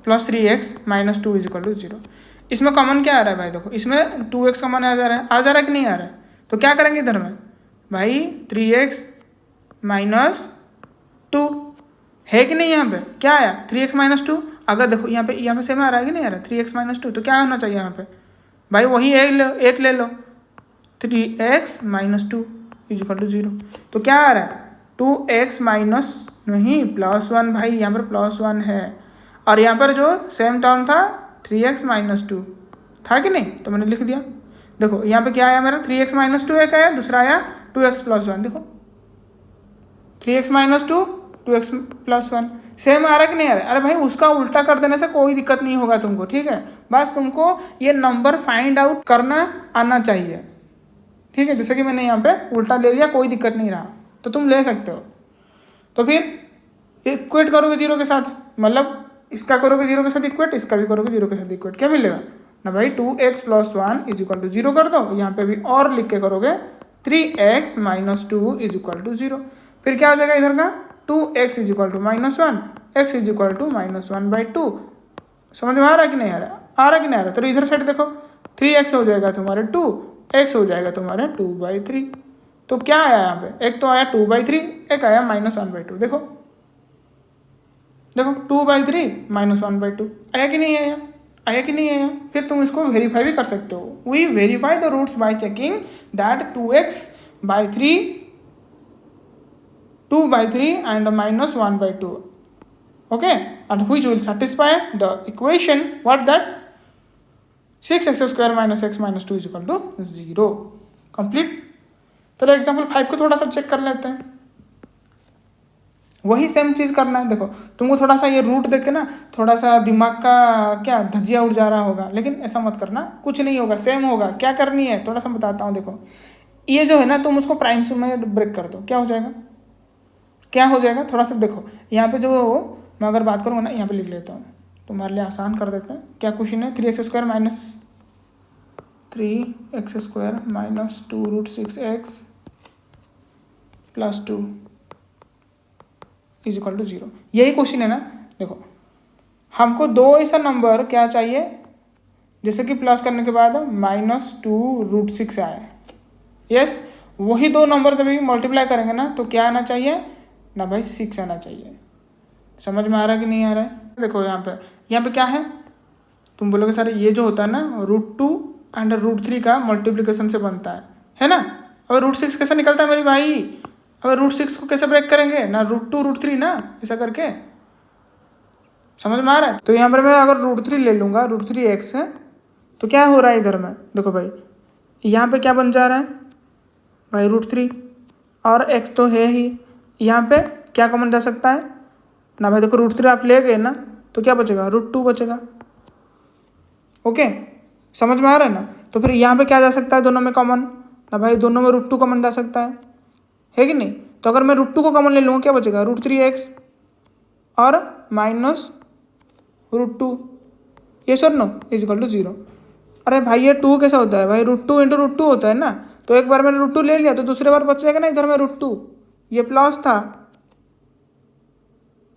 plus 3x minus 2 is equal to 0। इसमें कॉमन क्या आ रहा है भाई, देखो इसमें 2x कॉमन आ जा रहा है कि नहीं आ रहा है। तो क्या करेंगे इधर में भाई 3x माइनस 2 है कि नहीं, यहाँ पे क्या आया 3x माइनस 2। अगर देखो यहाँ पे सेम आ रहा है कि नहीं आ रहा है 3x माइनस 2, तो क्या होना चाहिए यहाँ पे भाई वही एक ले लो 3x minus 2 is equal to 0। तो क्या आ रहा है 2x माइनस नहीं +1 भाई, यहाँ पर +1 है। और यहाँ पर जो सेम टर्म था 3x माइनस 2 था कि नहीं, तो मैंने लिख दिया। देखो यहाँ पे क्या आया मेरा 3x माइनस 2 एक आया, दूसरा आया 2x + 1। देखो 3x माइनस 2 2x + 1 सेम आ रहा है कि नहीं आ रहा है। अरे भाई उसका उल्टा कर देने से कोई दिक्कत नहीं होगा तुमको, ठीक है। बस तुमको ये नंबर फाइंड आउट करना आना चाहिए, ठीक है। जैसे कि मैंने यहाँ पे उल्टा ले लिया, कोई दिक्कत नहीं रहा, तो तुम ले सकते हो। तो फिर इक्वेट करोगे 0 के साथ, मतलब इसका करोगे 0 के साथ इक्वेट, इसका भी करोगे 0 के साथ इक्वेट, क्या मिलेगा ना भाई 2x + 1 इज इक्वल टू 0 कर दो। यहाँ पे भी और लिख के करोगे 3x minus 2 is equal to 0। फिर क्या हो जाएगा इधर का 2x is equal to -1, x is equal to -1/2। समझ में आ रहा है कि नहीं आ रहा कि नहीं आ रहा। तो इधर साइड देखो 3x हो जाएगा तुम्हारे 2, x हो जाएगा तुम्हारे 2/3। तो क्या आया यहाँ पे, एक तो आया 2/3, एक आया -1/2। देखो 2/3 -1/2 आया कि नहीं आया कि नहीं आया। फिर तुम इसको वेरीफाई भी कर सकते हो। We verify the roots by checking that 2x/3 2/3 and -1/2, okay, and which will satisfy the equation what that 6x² - x - 2 is equal to 0। Complete. चलो एग्जाम्पल 5 को थोड़ा सा चेक कर लेते हैं। वही सेम चीज़ करना है। देखो तुमको थोड़ा सा ये रूट देख के ना थोड़ा सा दिमाग का क्या धज्जिया उड़ जा रहा होगा, लेकिन ऐसा मत करना, कुछ नहीं होगा, सेम होगा। क्या करनी है थोड़ा सा बताता हूँ। देखो ये जो है ना तुम उसको प्राइम्स में ब्रेक कर दो, क्या हो जाएगा थोड़ा सा देखो। यहाँ पे जो मैं अगर बात करूँगा ना, यहाँ पे लिख लेता हूँ तुम्हारे लिए आसान कर देते हैं। क्या क्वेश्चन है 3x² - 2 √6x + 2 is equal to 0। यही क्वेश्चन है ना। देखो हमको दो ऐसा नंबर क्या चाहिए, जैसे कि प्लस करने के बाद -2 √6 आए। यस, वही दो नंबर जब भी मल्टीप्लाई करेंगे ना तो क्या आना चाहिए ना भाई 6 आना चाहिए। समझ में आ रहा है कि नहीं आ रहा है। देखो यहाँ पे क्या है, तुम बोलोगे सर ये जो होता है ना √2 एंड √3 का मल्टीप्लिकेशन से बनता है ना। अब √6 कैसे निकलता है मेरी भाई, अब √6 को कैसे ब्रेक करेंगे ना √2 √3 ना, ऐसा करके। समझ में आ रहा है। तो यहाँ पर मैं अगर √3 ले लूँगा, √3x है, तो क्या हो रहा है इधर में देखो भाई, यहाँ पे क्या बन जा रहा है भाई √3 और x तो है ही। यहाँ पे क्या कॉमन जा सकता है ना भाई, देखो √3 आप ले गए ना तो क्या बचेगा √2 बचेगा। ओके, समझ में आ रहा है ना। तो फिर यहाँ पे क्या जा सकता है दोनों में कॉमन ना भाई, दोनों में √2 कॉमन जा सकता है कि नहीं। तो अगर मैं √2 को कॉमन ले लूँगा क्या बचेगा √3x और -√2, ये सर नो इज इक्वल टू 0। अरे भाई ये 2 कैसा होता है भाई, √2 × √2 होता है ना। तो एक बार मैंने √2 ले लिया तो दूसरे बार बच जाएगा ना इधर में √2, ये प्लस था,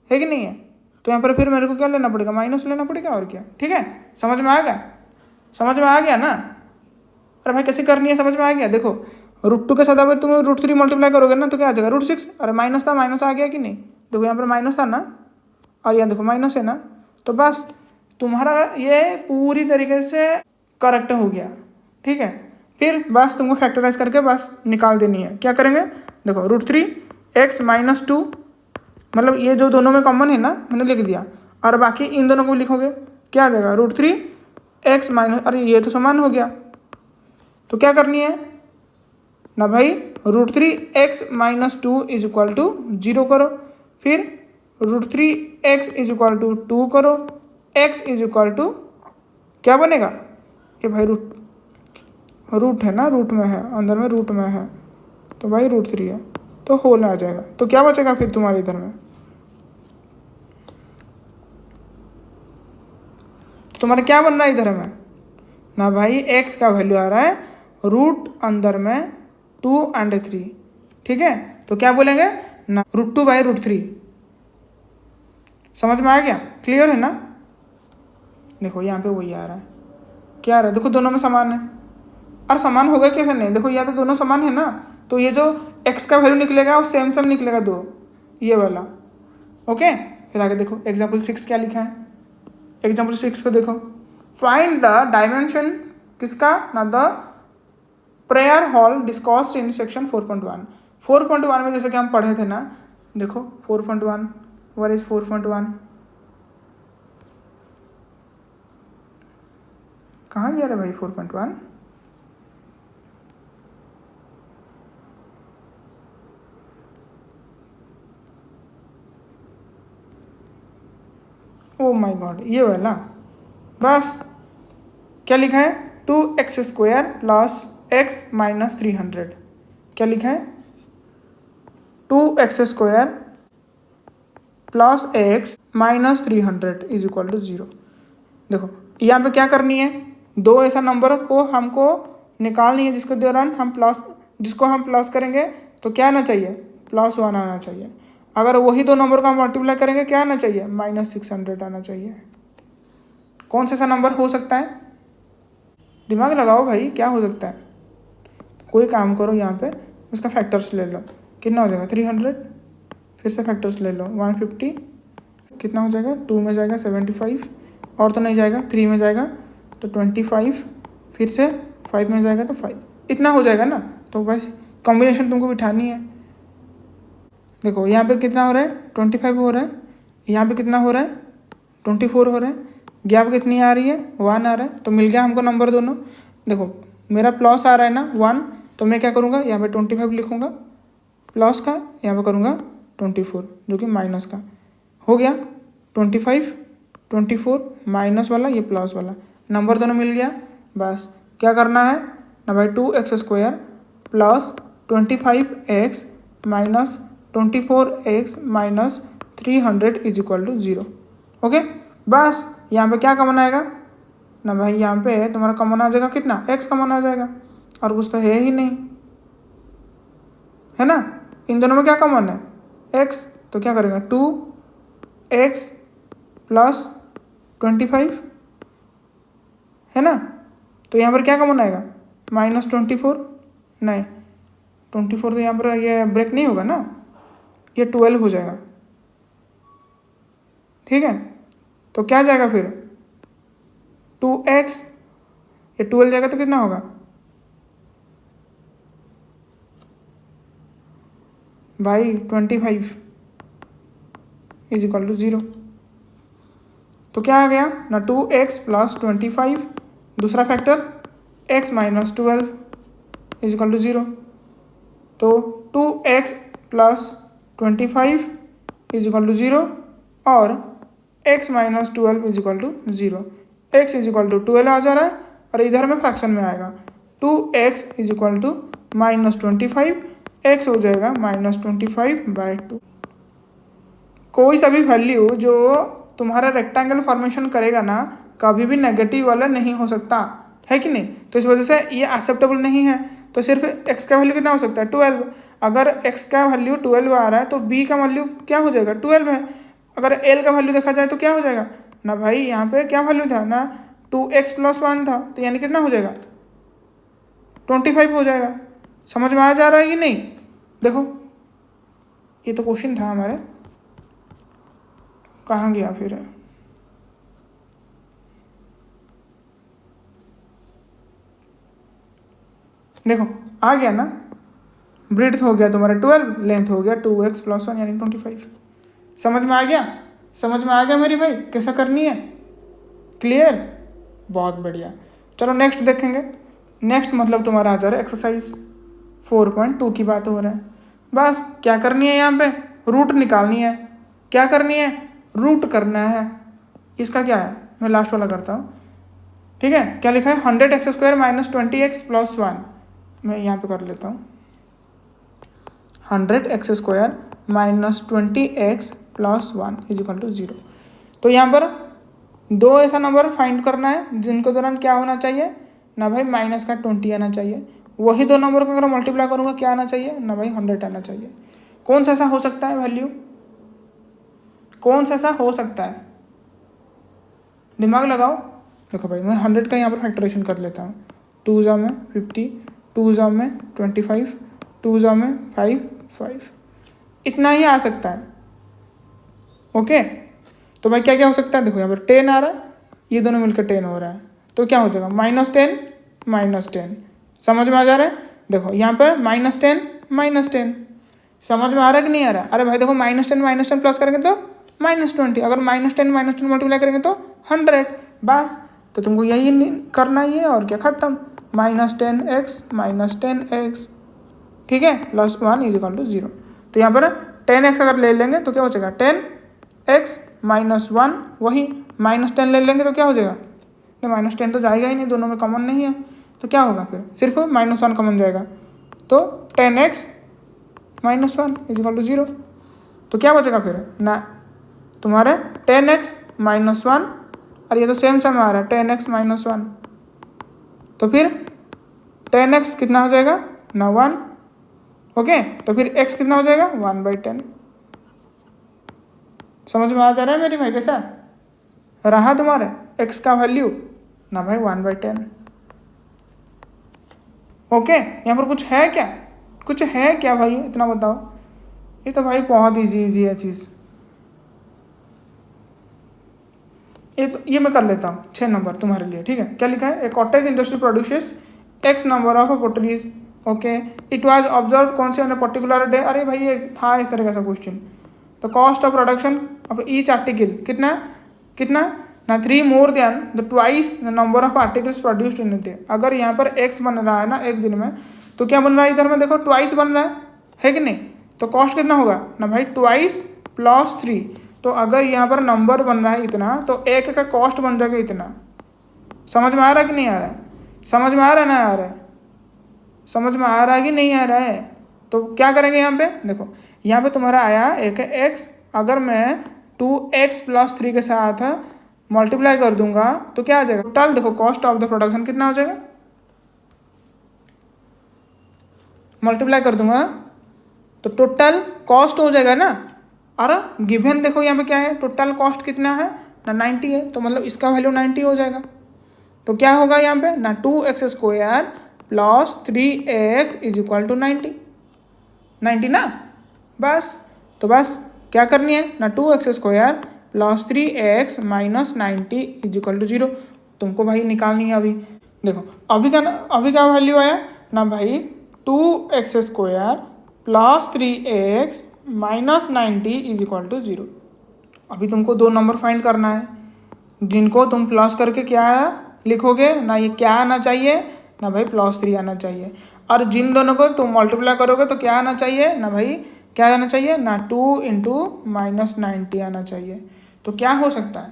है कि नहीं है। तो यहाँ पर फिर मेरे को क्या लेना पड़ेगा, माइनस लेना पड़ेगा और क्या। ठीक है, समझ में आ गया ना। अरे भाई कैसे करनी है, समझ में आ गया। देखो √2 के साथ अगर तुम √3 मल्टीप्लाई करोगे ना तो क्या आ जाएगा √6। अरे माइनस था, माइनस आ गया कि नहीं। देखो यहाँ पर माइनस था ना, और यहाँ देखो माइनस है ना। तो बस तुम्हारा ये पूरी तरीके से करेक्ट हो गया। ठीक है, फिर बस तुमको फैक्टराइज करके बस निकाल देनी है। क्या करेंगे देखो √3x - 2, मतलब ये जो दोनों में कॉमन है ना मैंने लिख दिया, और बाकी इन दोनों को लिखोगे क्या आ जाएगा √3x - अरे ये तो समान हो गया। तो क्या करनी है ना भाई √3x - 2 इज इक्वल टू 0 करो, फिर √3x इज इक्वल टू 2 करो, x इज इक्वल टू क्या बनेगा, ये भाई रूट है ना, रूट में है, अंदर में रूट में है, तो भाई √3 है, तो होल आ जाएगा। तो क्या बचेगा फिर तुम्हारे इधर में, तुम्हारा क्या बन रहा है इधर में ना भाई, एक्स का वैल्यू आ रहा है रूट अंदर में 2 और 3, ठीक है। तो क्या बोलेंगे ना, √2/√3। समझ में आ गया, क्लियर है ना। देखो यहाँ पे वही आ रहा है, क्या आ रहा है, देखो दोनों में समान है। और समान होगा कैसे नहीं, देखो यहाँ तो दोनों समान है ना, तो ये जो x का वैल्यू निकलेगा वो सेम सेम निकलेगा दो, ये वाला। ओके, फिर आगे देखो एग्जाम्पल 6 क्या लिखा है। एग्जाम्पल 6 को देखो, फाइंड द डायमेंशन किसका ना, the prayer hall discussed in section 4.1। 4.1 में जैसे कि हम पढ़े थे ना, देखो 4.1, व्हाट इज 4.1, कहाँ गया रे भाई 4.1। ओ माय गॉड, ये वाला। बस क्या लिखा है, 2x² + x - 300। क्या लिखा है, 2x² + x - 300 = 0। देखो यहाँ पे क्या करनी है, दो ऐसा नंबर को हमको निकालनी है जिसके दौरान हम प्लस करेंगे तो क्या आना चाहिए, +1 आना चाहिए। अगर वही दो नंबर को हम मल्टीप्लाई करेंगे क्या आना चाहिए, -600 आना चाहिए। कौन सा नंबर हो सकता है, दिमाग लगाओ भाई, क्या हो सकता है। कोई काम करो, यहाँ पे उसका फैक्टर्स ले लो, कितना हो जाएगा 300, फिर से फैक्टर्स ले लो 150, कितना हो जाएगा 2 में जाएगा 75, और तो नहीं जाएगा 3 में जाएगा तो 25, फिर से 5 में जाएगा तो 5, इतना हो जाएगा ना। तो बस कॉम्बिनेशन तुमको बिठानी है। देखो यहाँ पे कितना हो रहा है 25 हो रहा है, यहाँ पे कितना हो रहा है 24 हो रहा है, गैप कितनी आ रही है 1 आ रहा है, तो मिल गया हमको नंबर दोनों। देखो मेरा प्लस आ रहा है ना 1, तो मैं क्या करूँगा यहाँ पे 25 लिखूँगा प्लस का, यहाँ पे करूँगा 24 जो कि माइनस का हो गया। 25 24 माइनस वाला ये प्लस वाला, नंबर दोनों मिल गया। बस क्या करना है ना भाई, 2x² + 25x - 24x - 300 = 0। ओके, बस यहाँ पे क्या कॉमन आएगा ना भाई, यहाँ पे तुम्हारा कॉमन आ जाएगा कितना, x कॉमन आ जाएगा, और कुछ तो है ही नहीं, है ना। इन दोनों में क्या कॉमन है x, तो क्या करेंगे 2x + 25, है ना। तो यहाँ पर क्या कॉमन आएगा -24, नहीं 24 तो यहाँ पर ये ब्रेक नहीं होगा ना, ये 12 हो जाएगा, ठीक है। तो क्या जाएगा फिर 2x, ये 12 जाएगा तो कितना होगा भाई 25 = 0। तो क्या आ गया ना 2x + 25, दूसरा फैक्टर x - 12 = 0। तो 2x + 25 = 0 और x - 12 = 0। x = 12 आ जा रहा है और इधर में फ्रैक्शन में आएगा 2x = -25, x हो जाएगा -25/2। कोई सा भी वैल्यू जो तुम्हारा रेक्टेंगल फॉर्मेशन करेगा ना, कभी भी नेगेटिव वाला नहीं हो सकता है कि नहीं। तो इस वजह से ये एक्सेप्टेबल नहीं है। तो सिर्फ x का वैल्यू कितना हो सकता है 12। अगर x का वैल्यू 12 आ रहा है तो b का वैल्यू क्या हो जाएगा 12 है। अगर l का वैल्यू देखा जाए तो क्या हो जाएगा ना भाई, यहाँ पे क्या वैल्यू था ना 2x + 1 था, तो यानी कितना हो जाएगा 25 हो जाएगा। समझ में आ जा रहा है कि नहीं। देखो ये तो क्वेश्चन था हमारे, कहाँ गया फिर, देखो आ गया ना, ब्रेड्थ हो गया तुम्हारा 12, लेंथ हो गया 2x + 1 यानी 25। समझ में आ गया, समझ में आ गया मेरी भाई, कैसा करनी है, क्लियर, बहुत बढ़िया। चलो नेक्स्ट देखेंगे। नेक्स्ट मतलब तुम्हारा आ जा रहा है एक्सरसाइज 4.2 की बात हो रहा है। बस क्या करनी है, यहाँ पे रूट निकालनी है। क्या करनी है, रूट करना है। इसका क्या है, मैं लास्ट वाला करता हूँ, ठीक है। क्या लिखा है 100x² - 20x + 1, मैं यहाँ पे कर लेता हूँ 100x² - 20x + 1 = 0। तो यहाँ पर दो ऐसा नंबर फाइंड करना है जिनके दौरान क्या होना चाहिए ना भाई माइनस का 20 आना चाहिए। वही दो नंबर को अगर मल्टीप्लाई करूँगा क्या आना चाहिए ना भाई 100 आना चाहिए। कौन सा ऐसा हो सकता है वैल्यू, कौन सा ऐसा हो सकता है, दिमाग लगाओ। देखो भाई मैं 100 का यहाँ पर फैक्टराइजेशन कर लेता हूँ। 2 जा में 50, 2 जा में 25, 2 जा में 5, इतना ही आ सकता है। ओके, तो भाई क्या क्या हो सकता है, देखो यहाँ पर 10 आ रहा है, ये दोनों मिलकर 10 हो रहा है, तो क्या हो जाएगा -10 -10। समझ में आ जा रहा है। देखो यहाँ पर -10 -10 समझ में आ रहा है कि नहीं आ रहा। अरे भाई देखो -10 प्लस करेंगे तो -20, अगर -10 मल्टीप्लाई करेंगे तो 100, बस। तो तुमको यही करना ही है और क्या, खत्म। -10x -10x, ठीक है, +1 = 0। तो यहाँ पर 10x अगर ले लेंगे तो क्या हो जाएगा 10x -1, वही -10 ले लेंगे तो क्या हो जाएगा, नहीं -10 तो जाएगा ही नहीं, दोनों में कॉमन नहीं है, तो क्या होगा फिर, सिर्फ -1 कॉमन जाएगा, तो 10x -1 = 0। तो क्या बचेगा फिर ना तुम्हारे 10x -1, और ये तो सेम सेम आ रहा है 10x -1, तो फिर 10x कितना हो जाएगा ना 1। ओके, तो फिर x कितना हो जाएगा 1/10। समझ में आ जा रहा है मेरी भाई, कैसा रहा तुम्हारे x का वैल्यू ना भाई 1/10। ओके, यहाँ पर कुछ है क्या, कुछ है क्या भाई, इतना बताओ। ये तो भाई बहुत इजी है चीज़। ये मैं कर लेता हूँ 6 नंबर तुम्हारे लिए, ठीक है। क्या लिखा है, a cottage industry produces x number of potteries, okay, it was observe कौन से पर्टिकुलर डे। अरे भाई ये था इस तरह का क्वेश्चन। तो cost of production of each article कितना कितना ना 3 more than the twice the number of articles produced in day. अगर यहाँ पर x बन रहा है ना एक दिन में, तो क्या बन रहा है इधर में देखो ट्वाइस बन रहा है कि नहीं। तो कॉस्ट कितना होगा ना भाई ट्वाइस +3। तो अगर यहाँ पर नंबर बन रहा है इतना, तो एक का कॉस्ट बन जाएगा इतना। समझ में आ रहा है कि नहीं आ रहा है, समझ में आ रहा है ना आ रहा है, समझ में आ रहा है कि नहीं आ रहा है। तो क्या करेंगे यहाँ पे, देखो यहाँ पे तुम्हारा आया एक x, अगर मैं 2x + 3 के साथ मल्टीप्लाई कर दूंगा तो क्या आ जाएगा टोटल। देखो कॉस्ट ऑफ द प्रोडक्शन कितना हो जाएगा, मल्टीप्लाई कर दूंगा तो टोटल कॉस्ट हो जाएगा ना। और गिवन देखो यहाँ पे क्या है, टोटल कॉस्ट कितना है ना 90 है, तो मतलब इसका वैल्यू 90 हो जाएगा। तो क्या होगा यहाँ पे ना 2x² + 3x = 90 ना, बस। तो बस क्या करनी है ना 2x² + 3x - 90 = 0। तुमको भाई निकालनी है अभी। देखो अभी का वैल्यू आया ना भाई 2x² + 3x - 90 = 0। अभी तुमको दो नंबर फाइंड करना है जिनको तुम प्लस करके क्या लिखोगे ना, ये क्या आना चाहिए ना भाई +3 आना चाहिए। और जिन दोनों को तुम मल्टीप्लाई करोगे तो क्या आना चाहिए ना भाई, क्या आना चाहिए ना 2 × -90 आना चाहिए। तो क्या हो सकता है,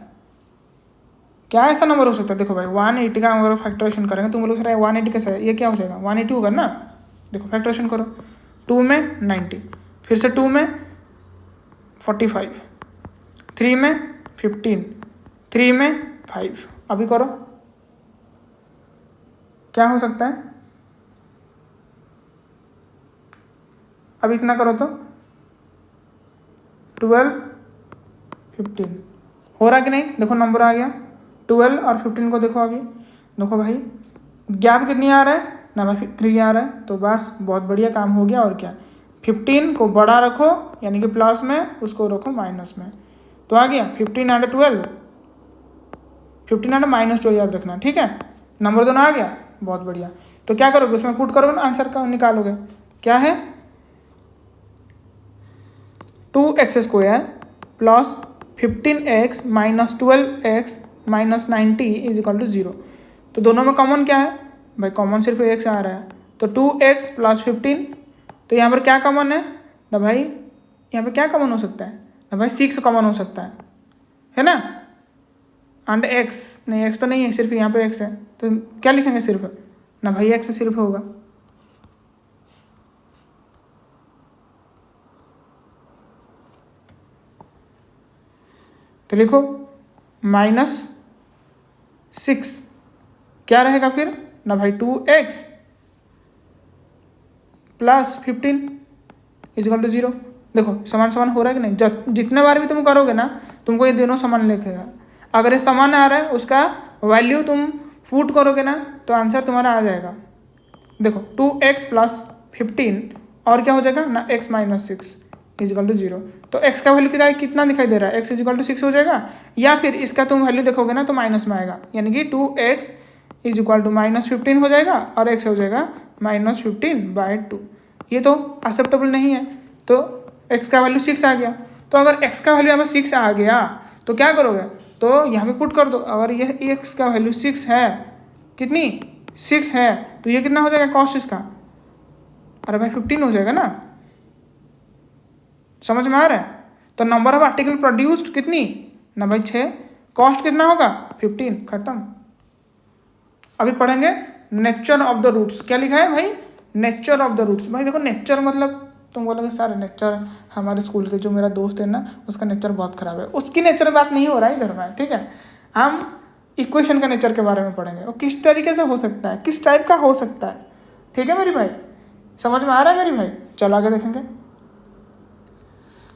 क्या ऐसा नंबर हो सकता है, देखो भाई 180 का अगर फैक्टराइजेशन करेंगे तो मुझे सर 180 कैसा है, ये क्या हो जाएगा 180 होगा ना। देखो फैक्टराइजेशन करो, 2 में 90, फिर से 2 में 45, 3 में 15, 3 में 5, अभी करो क्या हो सकता है। अब इतना करो तो 12, 15 हो रहा कि नहीं, देखो नंबर आ गया। 12 और 15 को देखो, अभी देखो भाई गैप कितनी आ रहा है ना भाई 3 आ रहा है, तो बस बहुत बढ़िया काम हो गया। और क्या 15 को बड़ा रखो यानी कि प्लस में, उसको रखो माइनस में, तो आ गया 15 और 12, 15 और -12 याद रखना, ठीक है। नंबर दोनों आ गया, बहुत बढ़िया। तो क्या करोगे उसमें पुट करोगे ना, आंसर का निकालोगे, क्या है 2x² + 15x - 12x - 90 = 0। तो दोनों में कॉमन क्या है भाई, कॉमन सिर्फ x आ रहा है, तो 2x + 15। तो यहाँ पर क्या कॉमन है ना भाई, यहाँ पे क्या कॉमन हो सकता है ना भाई 6 कॉमन हो सकता है ना। एंड x नहीं, x तो नहीं है, सिर्फ यहाँ पे x है, तो क्या लिखेंगे सिर्फ ना भाई x सिर्फ होगा। तो लिखो 6 क्या रहेगा फिर ना भाई 2x प्लस 15 इजकल टू 0। देखो समान समान हो रहा है कि नहीं, जितने बार भी तुम करोगे ना तुमको ये दोनों समान लिखेगा। अगर ये समान आ रहा है उसका वैल्यू तुम पुट करोगे ना तो आंसर तुम्हारा आ जाएगा। देखो 2x प्लस 15 और क्या हो जाएगा ना x माइनस 6 इजिकल टू 0। तो x का वैल्यू कितना दिखाई दे रहा है, x इजिकल टू 6 हो जाएगा, या फिर इसका तुम वैल्यू देखोगे ना तो माइनस में आएगा, यानी कि 2x इज इक्वल टू -15 हो जाएगा और x हो जाएगा -15/2। ये तो एक्सेप्टेबल नहीं है, तो x का वैल्यू 6 आ गया। तो अगर x का वैल्यू यहाँ पर 6 आ गया तो क्या करोगे, तो यहाँ पे पुट कर दो। अगर ये x का वैल्यू 6 है, कितनी 6 है, तो ये कितना हो जाएगा कॉस्ट इसका, अरे भाई 15 हो जाएगा ना। समझ में आ रहा है। तो नंबर ऑफ आर्टिकल प्रोड्यूस्ड कितनी ना भाई 6, कॉस्ट कितना होगा 15, खत्म। अभी पढ़ेंगे नेचर ऑफ द रूट्स। क्या लिखा है भाई, नेचर ऑफ द रूट्स। भाई देखो नेचर मतलब तुम बोलोगे सर नेचर हमारे स्कूल के जो मेरा दोस्त है ना उसका नेचर बहुत खराब है, उसकी नेचर बात नहीं हो रहा है इधर में, ठीक है। हम इक्वेशन का नेचर के बारे में पढ़ेंगे, वो किस तरीके से हो सकता है, किस टाइप का हो सकता है, ठीक है मेरी भाई। समझ में आ रहा है मेरी भाई। चलो आगे देखेंगे।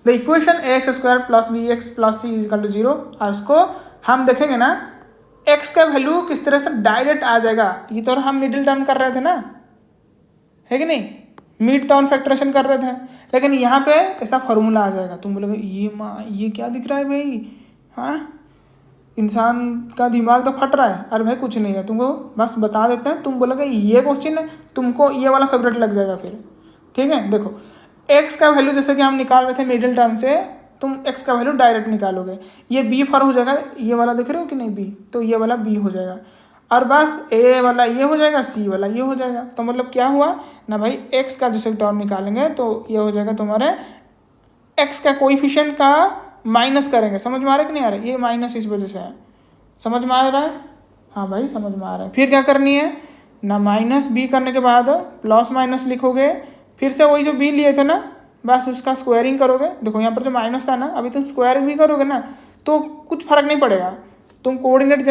The equation ax² plus bx plus c is equal to 0, और उसको हम देखेंगे ना x का वैल्यू किस तरह से डायरेक्ट आ जाएगा। ये तो हम मिडिल टर्म कर रहे थे ना, है कि नहीं, मिड टर्म फैक्टरेशन कर रहे थे, लेकिन यहाँ पे ऐसा फॉर्मूला आ जाएगा। तुम बोलोगे ये क्या दिख रहा है भाई, हाँ इंसान का दिमाग तो फट रहा है। अरे भाई कुछ नहीं है, तुमको बस बता देते हैं। तुम बोलोगे ये क्वेश्चन है, तुमको ये वाला फेवरेट लग जाएगा फिर, ठीक है। देखो x का वैल्यू जैसे कि हम निकाल रहे थे मिडिल टर्म से, तुम x का वैल्यू डायरेक्ट निकालोगे, ये b फॉर हो जाएगा, ये वाला देख रहे हो कि नहीं b, तो ये वाला b हो जाएगा, और बस a वाला ये हो जाएगा, c वाला ये हो जाएगा। तो मतलब क्या हुआ ना भाई, x का जैसे टर्म निकालेंगे तो ये हो जाएगा तुम्हारे x का कोएफिशिएंट का माइनस करेंगे। समझ में आ रहा है कि नहीं आ रहा है, ये माइनस इस वजह से है। समझ में आ रहा है, हाँ भाई समझ में आ रहा है। फिर क्या करनी है ना, माइनस b करने के बाद प्लस माइनस लिखोगे, फिर से वही जो b लिए थे ना बस उसका स्क्वायरिंग करोगे। देखो यहाँ पर जो माइनस था ना, अभी तुम स्क्वायरिंग भी करोगे ना तो कुछ फर्क नहीं पड़ेगा। तुम कोऑर्डिनेट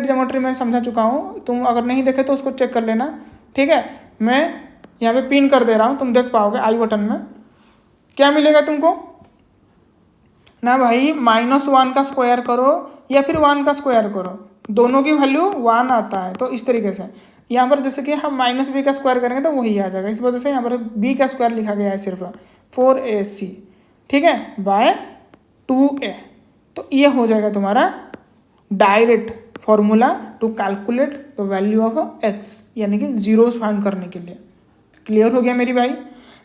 ज्योमेट्री में समझा चुका हूँ, तुम अगर नहीं देखे तो उसको चेक कर लेना, ठीक है। मैं यहाँ पे पिन कर दे रहा हूँ, तुम देख पाओगे आई बटन में। क्या मिलेगा तुमको ना भाई, -1 का स्क्वायर करो या फिर 1 का स्क्वायर करो, दोनों की वैल्यू 1 आता है। तो इस तरीके से यहाँ पर जैसे कि हम -b का स्क्वायर करेंगे तो वही आ जाएगा, इस वजह से यहाँ पर b का स्क्वायर लिखा गया है सिर्फ 4ac, ठीक है, बाय 2a। तो ये हो जाएगा तुम्हारा direct formula to calculate the value of x, यानी कि जीरोस फाइंड करने के लिए। क्लियर हो गया मेरी भाई।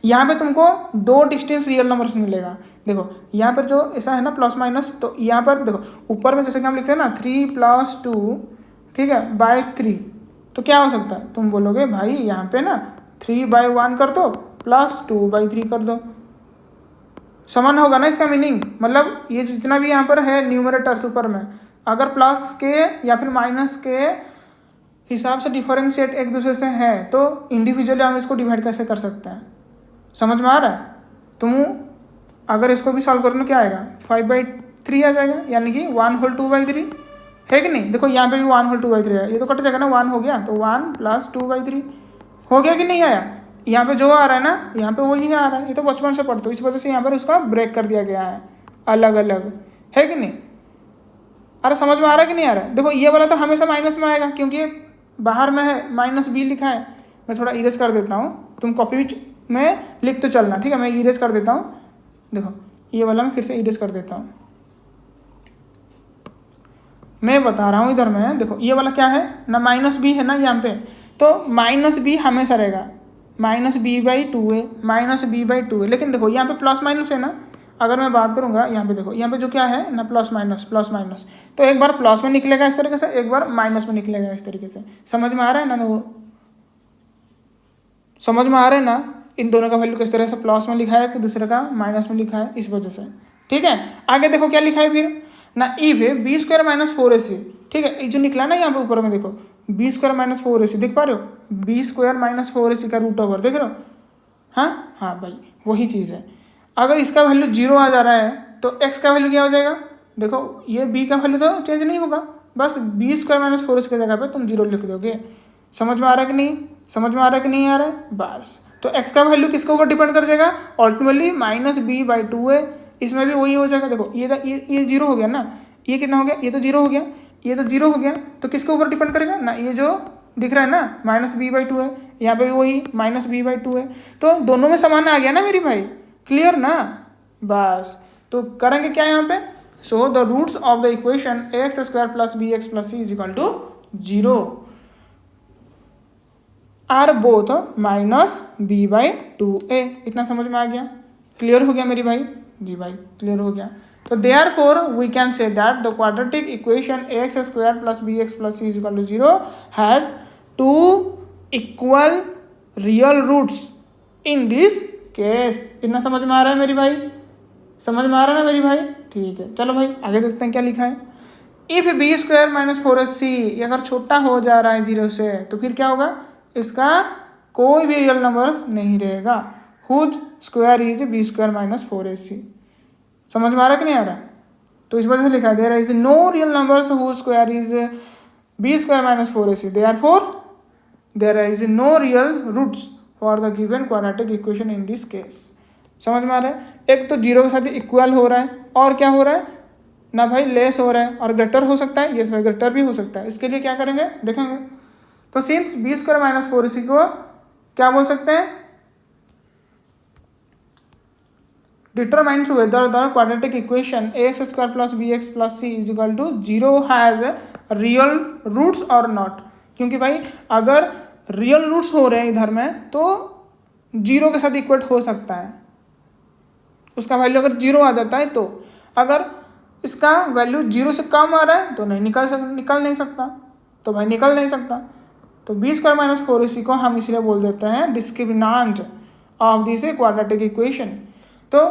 यहाँ पे तुमको 2 डिस्टेंस रियल नंबर्स मिलेगा। देखो यहाँ पर जो ऐसा है ना प्लस माइनस, तो यहाँ पर देखो ऊपर में जैसे कि हम लिखते हैं ना 3 + 2, ठीक है, बाय 3, तो क्या हो सकता है, तुम बोलोगे भाई यहाँ पे ना 3/1 कर दो प्लस 2/3 कर दो, समान होगा ना इसका मीनिंग। मतलब ये जितना भी यहाँ पर है न्यूमरेटर्स ऊपर में, अगर प्लस के या फिर माइनस के हिसाब से डिफरेंशिएट एक दूसरे से है तो इंडिविजुअली हम इसको डिवाइड कैसे कर सकते हैं। समझ में आ रहा है। तुम अगर इसको भी सॉल्व करो ना क्या आएगा, 5/3 आ जाएगा, यानी कि 1 होल 2/3 है कि नहीं। देखो यहाँ पे भी 1 होल 2/3 है, ये तो कट जाएगा ना, 1 हो गया तो 1 + 2/3 हो गया कि नहीं आया। यहाँ पे जो आ रहा है ना यहाँ पे वही आ रहा है, ये तो बचपन से पढ़ते हो, इस वजह से यहाँ पर उसका ब्रेक कर दिया गया है अलग अलग, है कि नहीं। अरे समझ में आ रहा है कि नहीं आ रहा है। देखो ये वाला तो हमेशा माइनस में आएगा क्योंकि ये बाहर में है, -b लिखा है। मैं थोड़ा इरेज कर देता हूँ, तुम कॉपी में लिख तो चलना, ठीक है। मैं इरेज कर देता हूँ, देखो ये वाला मैं फिर से इरेज कर देता हूँ। मैं बता रहा हूँ इधर में, देखो ये वाला क्या है ना, -b है ना यहाँ पे, तो -b हमेशा रहेगा, -b/2 है, -b/2 है। लेकिन देखो यहाँ पे प्लस माइनस है ना, अगर मैं बात करूँगा यहाँ पे, देखो यहाँ पे जो क्या है ना प्लस माइनस, तो एक बार प्लस में निकलेगा इस तरीके से, एक बार माइनस में निकलेगा इस तरीके से। समझ में आ रहा है ना, वो समझ में आ रहा है ना, इन दोनों का वैल्यू किस तरह से प्लस में लिखा है कि दूसरे का माइनस में लिखा है, इस वजह से, ठीक है। आगे देखो क्या लिखा है फिर ना, इफ b² - 4ac, ठीक है। ये जो निकला ना यहाँ पे ऊपर में देखो b² - 4ac, देख पा रहे हो, b² - 4ac का रूट ओवर देख रहे हो, हाँ भाई वही चीज़ है। अगर इसका वैल्यू 0 आ जा रहा है तो x का वैल्यू क्या हो जाएगा, देखो ये b का वैल्यू तो चेंज नहीं होगा, बस बी स्क्वायर माइनस 4ac की जगह पे तुम 0 लिख दोगे। समझ में आ रहा है कि नहीं, समझ में आ रहा है कि नहीं आ रहा है? बस तो x का वैल्यू किसके ऊपर डिपेंड कर जाएगा, अल्टीमेटली -b/2 है। इसमें भी वही हो जाएगा। देखो ये 0 हो गया ना, ये कितना हो गया, ये तो 0 हो गया, ये तो 0 हो गया, तो किसके ऊपर डिपेंड करेगा ना, ये जो दिख रहा है ना -b/2 है, यहाँ पे भी वही -b/2 है, तो दोनों में समान आ गया ना मेरी भाई, क्लियर ना। बस तो करेंगे क्या यहाँ पे, so the roots of the equation ax² + bx + c = 0 are both -b/2a। इतना समझ में आ गया, क्लियर हो गया मेरी भाई? जी भाई क्लियर हो गया। तो therefore we can say that the quadratic equation ax² + bx + c = 0 has 2 equal real roots in this case. इतना समझ में आ रहा है मेरी भाई, समझ में आ रहा है ना मेरी भाई? ठीक है, चलो भाई आगे देखते हैं क्या लिखा है। इफ b² - 4ac ये अगर छोटा हो जा रहा है 0 से, तो फिर क्या होगा, इसका कोई भी रियल नंबर्स नहीं रहेगा, whose square is b² - 4ac। समझ में आ रहा है कि नहीं आ रहा है? तो इस वजह से लिखा है there is no real numbers whose square is b² - 4ac, therefore there is no real roots for the given quadratic equation in this case. समझ में आ रहा है? एक तो 0 के साथ इक्वल हो रहा है, और क्या हो रहा है ना भाई, लेस हो रहा है, और ग्रेटर हो सकता है, यस भाई ग्रेटर भी हो सकता है। इसके लिए क्या करेंगे देखेंगे। तो सिंस b² - 4ac को क्या बोल सकते हैं, determines whether the quadratic equation ax² + bx + c = 0 has real roots और नॉट। क्योंकि भाई अगर रियल रूट्स हो रहे हैं इधर में, तो 0 के साथ इक्वेट हो सकता है, उसका वैल्यू अगर 0 आ जाता है, तो अगर इसका वैल्यू 0 से कम आ रहा है तो नहीं निकल नहीं सकता, तो भाई निकल नहीं सकता। तो b² - 4ac को हम इसलिए बोल देते हैं discriminant of this quadratic equation. तो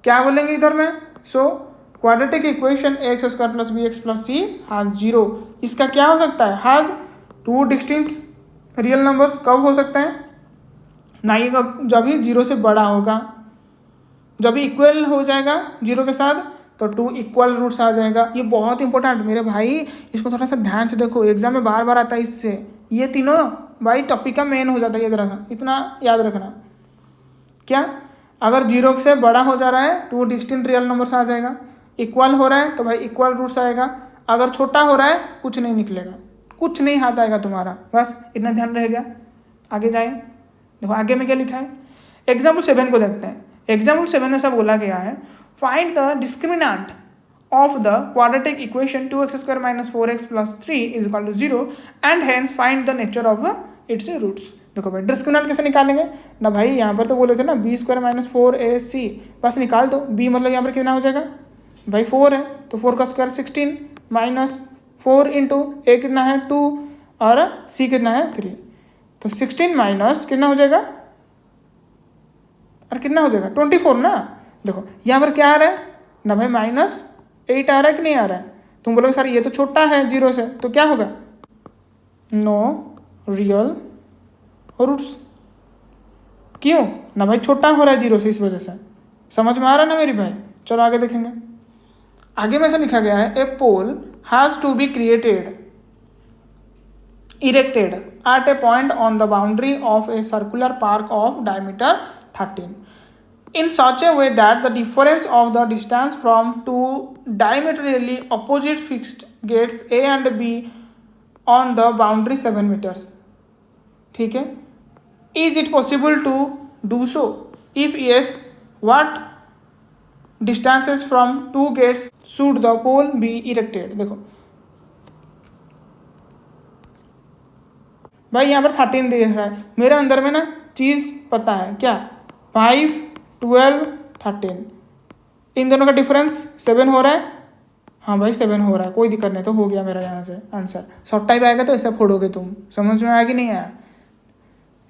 क्या बोलेंगे इधर में, so quadratic equation ax² + bx + c has 0। इसका क्या हो सकता है, हैज 2 डिस्टिंक्ट रियल नंबर्स। कब हो सकते हैं ना, ये जब भी 0 से बड़ा होगा, जब भी इक्वल हो जाएगा 0 के साथ, तो 2 इक्वल रूट्स आ जाएगा। ये बहुत इंपॉर्टेंट मेरे भाई, इसको थोड़ा सा ध्यान से देखो, एग्जाम में बार बार आता है इससे। ये तीनों भाई टॉपिक का मेन हो जाता है, याद रखना, इतना याद रखना। क्या, अगर 0 से बड़ा हो जा रहा है 2 डिस्टिंक्ट रियल नंबर्स आ जाएगा, इक्वल हो रहा है तो भाई इक्वल रूट्स आएगा, अगर छोटा हो रहा है कुछ नहीं निकलेगा, कुछ नहीं हाथ आएगा तुम्हारा। बस इतना ध्यान रहेगा। आगे जाए, देखो आगे में क्या लिखा है, एग्जाम्पल 7 को देखते हैं। एग्जाम्पल 7 में सब बोला गया है, find the discriminant of the quadratic equation 2x² - 4x + 3 = 0 and hence find the nature of its roots। देखो भाई डिस्क्रिमिनेंट कैसे निकालेंगे ना भाई, यहाँ पर तो बोले थे ना b² - 4ac, बस निकाल दो। b मतलब यहाँ पर कितना हो जाएगा भाई 4 है, तो 4 का स्क्वायर 16 -4 इंटू a कितना है 2 और c कितना है 3, तो 16 माइनस कितना हो जाएगा, और कितना हो जाएगा 24 ना। देखो यहाँ पर क्या आ रहा है ना भाई, -8 आ रहा है कि नहीं आ रहा है। तुम बोलोगे सर ये तो छोटा है 0 से, तो क्या होगा, नो रियल रूट्स। क्यों ना भाई, छोटा हो रहा है 0 से, इस वजह से। समझ में आ रहा है ना मेरी भाई? चलो आगे देखेंगे। आगे में से लिखा गया है, a pole has to be erected at a point on the boundary of a circular park of diameter 13 in such a way that the difference of the distance from two diametrically opposite fixed gates A and B on the boundary 7 meters। ठीक है, is it possible to do so? If yes, what distances from two gates should the pole be erected? देखो भाई यहाँ पर 13 दे रहा है, मेरे अंदर में ना चीज़ पता है क्या, 5 12 13, इन दोनों का डिफरेंस 7 हो रहा है। हाँ भाई 7 हो रहा है, कोई दिक्कत नहीं, तो हो गया मेरा यहाँ से आंसर। शॉर्ट टाइप आएगा तो ऐसा फोड़ोगे तुम, समझ में आया कि नहीं आया?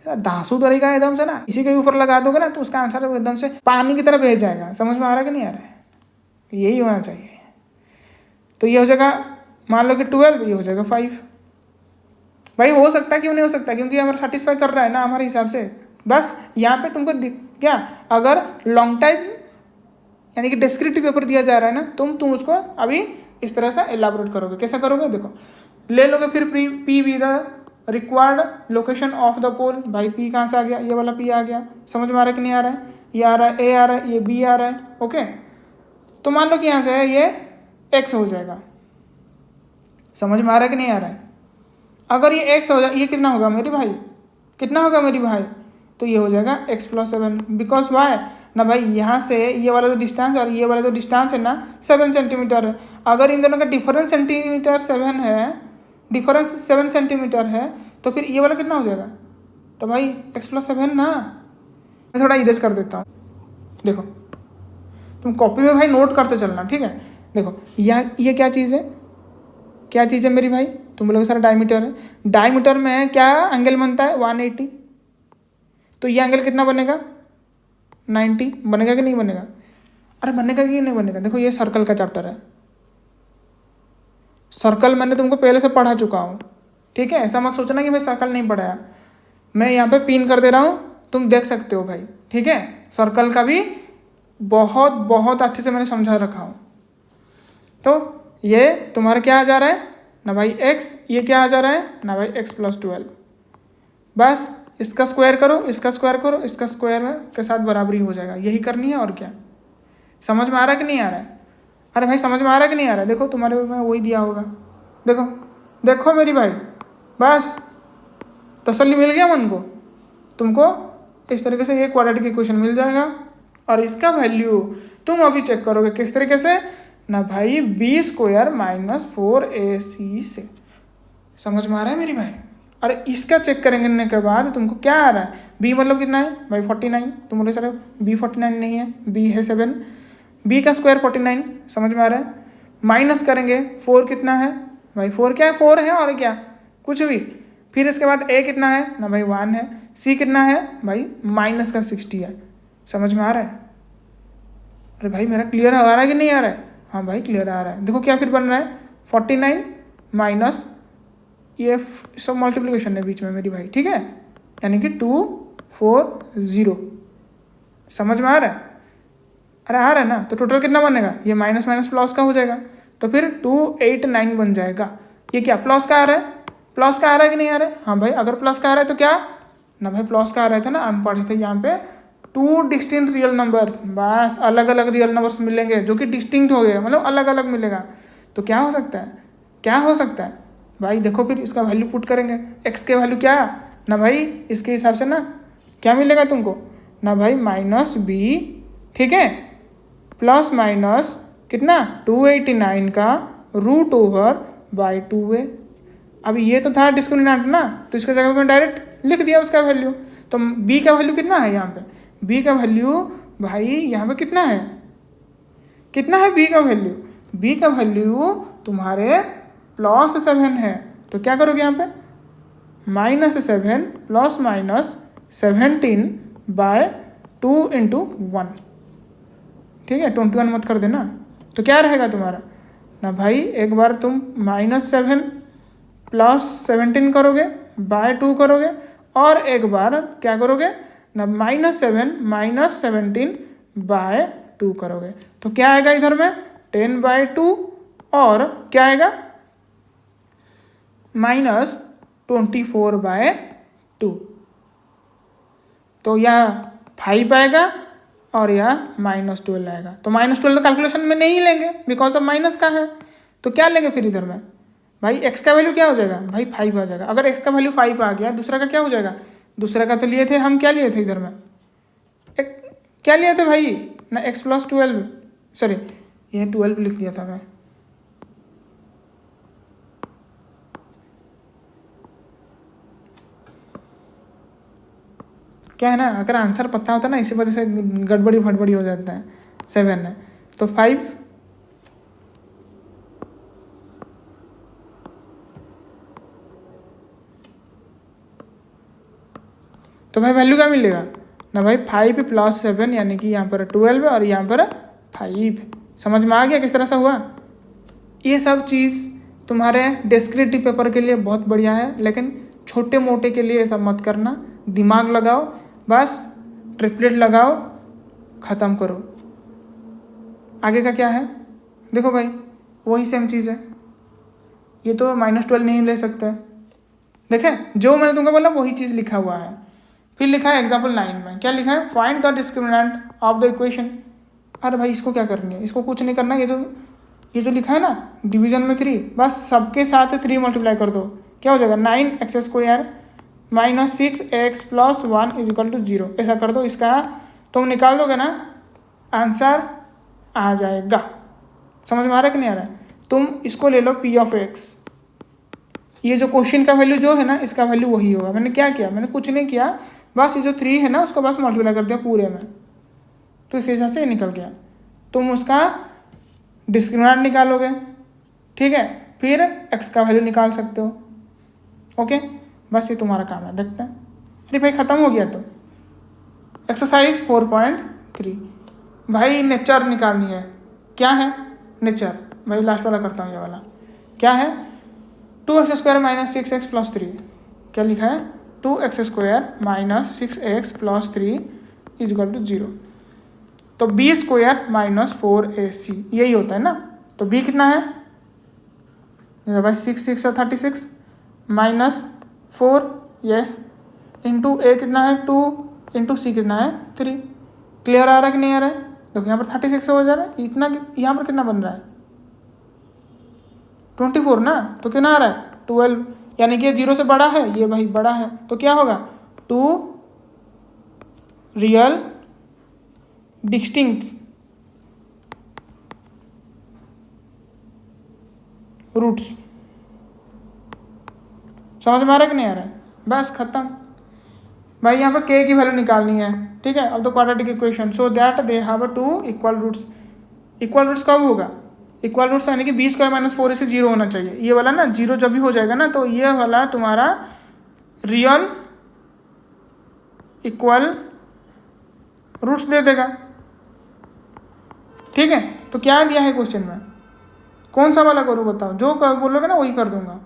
धांसू तरीका है एकदम से ना, इसी के ऊपर लगा दोगे ना तो उसका आंसर एकदम से पानी की तरह बह जाएगा। समझ में आ रहा है कि नहीं आ रहा है? यही होना चाहिए। तो ये हो जाएगा, मान लो कि 12, ये हो जाएगा 5। भाई हो सकता है, क्यों नहीं हो सकता, क्योंकि हमारा सेटिस्फाई कर रहा है ना हमारे हिसाब से। बस यहाँ पे तुमको क्या, अगर लॉन्ग टाइप यानी कि डिस्क्रिप्टिव पेपर दिया जा रहा है ना, तुम उसको अभी इस तरह से एलाबोरेट करोगे। कैसा करोगे देखो, ले लोगे फिर P be the required location of the pole. भाई पी कहाँ से आ गया, ये वाला पी आ गया। समझ में आ रहा है कि नहीं आ रहा है? ये आ रहा है, ए आ रहा है, ये बी आ रहा है। ओके, तो मान लो कि यहाँ से ये एक्स हो जाएगा। समझ में आ रहा है कि नहीं आ रहा है? अगर ये एक्स हो जाए, ये कितना होगा मेरी भाई, कितना होगा मेरी भाई, तो ये हो जाएगा एक्स प्लस 7। बिकॉज वाई ना भाई, यहाँ से ये वाला जो डिस्टेंस और ये वाला जो डिस्टेंस है ना 7 सेंटीमीटर है। अगर इन दोनों का डिफरेंस सेंटीमीटर 7 है, डिफरेंस 7 सेंटीमीटर है, तो फिर ये वाला कितना हो जाएगा, तो भाई एक्स प्लस 7 ना। मैं थोड़ा इरेज कर देता हूँ। देखो तुम कॉपी में भाई नोट करते चलना, ठीक है। देखो ये क्या चीज़ है, क्या चीज़ है मेरी भाई, तुम बोलोगे सर डायमीटर है। डायमीटर में क्या एंगल बनता है 180, तो ये एंगल कितना बनेगा 90। बनेगा कि नहीं बनेगा? अरे बनेगा कि नहीं बनेगा? देखो ये सर्कल का चैप्टर है, सर्कल मैंने तुमको पहले से पढ़ा चुका हूँ, ठीक है। ऐसा मत सोचना कि भाई सर्कल नहीं पढ़ाया, मैं यहाँ पे पिन कर दे रहा हूँ, तुम देख सकते हो भाई, ठीक है। सर्कल का भी बहुत बहुत अच्छे से मैंने समझा रखा हूँ। तो ये तुम्हारा क्या आ जा रहा है ना भाई एक्स, ये क्या आ जा रहा है ना भाई एक्स प्लस 12। बस इसका स्क्वायर करो, इसका स्क्वायर करो, इसका स्क्वायर के साथ बराबरी हो जाएगा। यही करनी है और क्या। समझ में आ रहा है कि नहीं आ रहा है? अरे भाई समझ में आ रहा है कि नहीं आ रहा है? देखो तुम्हारे में वही दिया होगा, देखो देखो मेरी भाई, बस तसल्ली मिल गया मन को। तुमको इस तरीके से ये क्वाड्रेटिक इक्वेशन मिल जाएगा और इसका वैल्यू तुम अभी चेक करोगे किस तरीके से ना भाई बी स्क्वायर माइनस 4ac से। समझ में आ रहा है मेरी भाई? अरे इसका चेक करेंगे के बाद तुमको क्या आ रहा है, बी मतलब कितना है भाई 49। तुम बोले सर बी 49 नहीं है, बी है 7, बी का स्क्वायर 49। समझ में आ रहा है? माइनस करेंगे 4 कितना है भाई, 4 क्या है, 4 है और क्या कुछ भी। फिर इसके बाद ए कितना है ना भाई 1 है, सी कितना है भाई माइनस का 60 है। समझ में आ रहा है? अरे भाई मेरा क्लियर आ रहा है कि नहीं आ रहा है? हाँ भाई क्लियर आ रहा है। देखो क्या फिर बन रहा है 49 माइनस ये सब मल्टीप्लिकेशन है बीच में मेरी भाई, ठीक है, यानी कि 240। समझ में आ रहा है? अरे आ रहा है ना। तो टोटल कितना बनेगा, ये माइनस माइनस प्लस का हो जाएगा, तो फिर 289 बन जाएगा। ये क्या प्लस का आ रहा है, प्लस का आ रहा है कि नहीं आ रहा है? हाँ भाई अगर प्लस का आ रहा है तो क्या ना भाई प्लस का आ रहा था ना, हम पढ़े थे यहाँ पे 2 डिस्टिंक्ट रियल नंबर्स। बस अलग अलग रियल नंबर्स मिलेंगे जो कि डिस्टिंक्ट हो गए, मतलब अलग अलग मिलेगा। तो क्या हो सकता है, क्या हो सकता है भाई, देखो फिर इसका वैल्यू पुट करेंगे। एक्स के वैल्यू क्या ना भाई, इसके हिसाब से ना क्या मिलेगा तुमको ना भाई माइनस बी, ठीक है, प्लस माइनस कितना 289 का रूट ओवर बाई 2a। अब ये तो था डिस्क्रिमिनेंट ना, तो इसके जगह में डायरेक्ट लिख दिया उसका वैल्यू। तो b का वैल्यू कितना है यहाँ पे, b का वैल्यू भाई यहाँ पे कितना है, कितना है b का वैल्यू, b का वैल्यू तुम्हारे +7 है। तो क्या करोगे यहाँ पे -7 प्लस माइनस 17 बाय 2 इंटू 1, ठीक है, 21 मत कर देना। तो क्या रहेगा तुम्हारा ना भाई, एक बार तुम -7 प्लस 17 करोगे बाय 2 करोगे, और एक बार क्या करोगे ना -7 माइनस 17 बाय 2 करोगे। तो क्या आएगा इधर में 10/2, और क्या आएगा -24/2। तो यह 5 आएगा और यह -12 आएगा। तो -12 तो कैलकुलेशन में नहीं लेंगे बिकॉज ऑफ माइनस का है। तो क्या लेंगे फिर इधर में भाई, x का वैल्यू क्या हो जाएगा भाई 5 आ जाएगा। अगर x का वैल्यू 5 आ गया, दूसरा का क्या हो जाएगा, दूसरा का तो लिए थे हम, क्या लिए थे इधर में क्या लिए थे भाई ना x प्लस 12, सॉरी ये 12 लिख दिया था मैं। क्या है ना, अगर आंसर पता होता ना, इसी वजह से गड़बड़ी फड़बड़ी हो जाता है। 7 है तो 5, तो भाई वैल्यू क्या मिलेगा ना भाई 5 प्लस 7, यानी कि यहाँ पर 12 है और यहाँ पर 5। समझ में आ गया किस तरह से हुआ। ये सब चीज़ तुम्हारे डिस्क्रिप्टिव पेपर के लिए बहुत बढ़िया है, लेकिन छोटे मोटे के लिए ये सब मत करना। दिमाग लगाओ, बस ट्रिपलेट लगाओ, ख़त्म करो। आगे का क्या है देखो भाई, वही सेम चीज़ है, ये तो -12 नहीं ले सकते। देखें जो मैंने तुमको बोला वही चीज़ लिखा हुआ है। फिर लिखा है एग्जाम्पल 9 में, क्या लिखा है, find the discriminant of the equation. अरे भाई इसको क्या करनी है, इसको कुछ नहीं करना, ये जो लिखा है ना डिवीजन में 3, बस सबके साथ 3 मल्टीप्लाई कर दो, क्या हो जाएगा 9x² -6x + 1 = 0। ऐसा कर दो, इसका तुम निकाल दोगे ना आंसर आ जाएगा। समझ में आ रहा है कि नहीं आ रहा है? तुम इसको ले लो p(x), ये जो क्वेश्चन का वैल्यू जो है ना इसका वैल्यू वही होगा। मैंने क्या किया, मैंने कुछ नहीं किया, बस ये जो 3 है ना उसको बस मल्टीप्लाई कर दिया पूरे में, तो इस हिसाब से ये निकल गया। तुम उसका डिस्क्रिमिनेंट निकालोगे, ठीक है, फिर x का वैल्यू निकाल सकते हो। ओके, बस ये तुम्हारा काम है। देखते हैं, अरे भाई ख़त्म हो गया। तो एक्सरसाइज 4.3 भाई नेचर निकालनी है। क्या है नेचर, भाई लास्ट वाला करता हूँ, ये वाला क्या है, 2x² - 6x + 3। क्या लिखा है, 2x² - 6x + 3 = 0। तो b² - 4ac यही होता है ना। तो b कितना है भाई, 6 × 36 -4, यस, इंटू a कितना है 2, इंटू c कितना है 3। क्लियर आ रहा है कि नहीं आ रहा है? देखो यहाँ पर 36 हो जा रहा है, इतना यहाँ पर कितना बन रहा है 24 ना, तो कितना आ रहा है 12, यानी कि ये 0 से बड़ा है, ये भाई बड़ा है, तो क्या होगा 2 रियल डिस्टिंक्ट रूट्स। समझ में आ रहा है कि नहीं आ रहा है? बस खत्म भाई। यहाँ पर k की वैल्यू निकालनी है, ठीक है। अब तो quadratic equation, so that they have 2 equal roots. Equal roots कब होगा, इक्वल रूट्स यानी कि b² - 4ac 0 होना चाहिए। ये वाला ना 0 जब भी हो जाएगा ना, तो ये वाला तुम्हारा रियल इक्वल रूट्स दे देगा, ठीक है। तो क्या दिया है क्वेश्चन में, कौन सा वाला करूँ बताओ, जो बोलोगे ना वही कर दूंगा।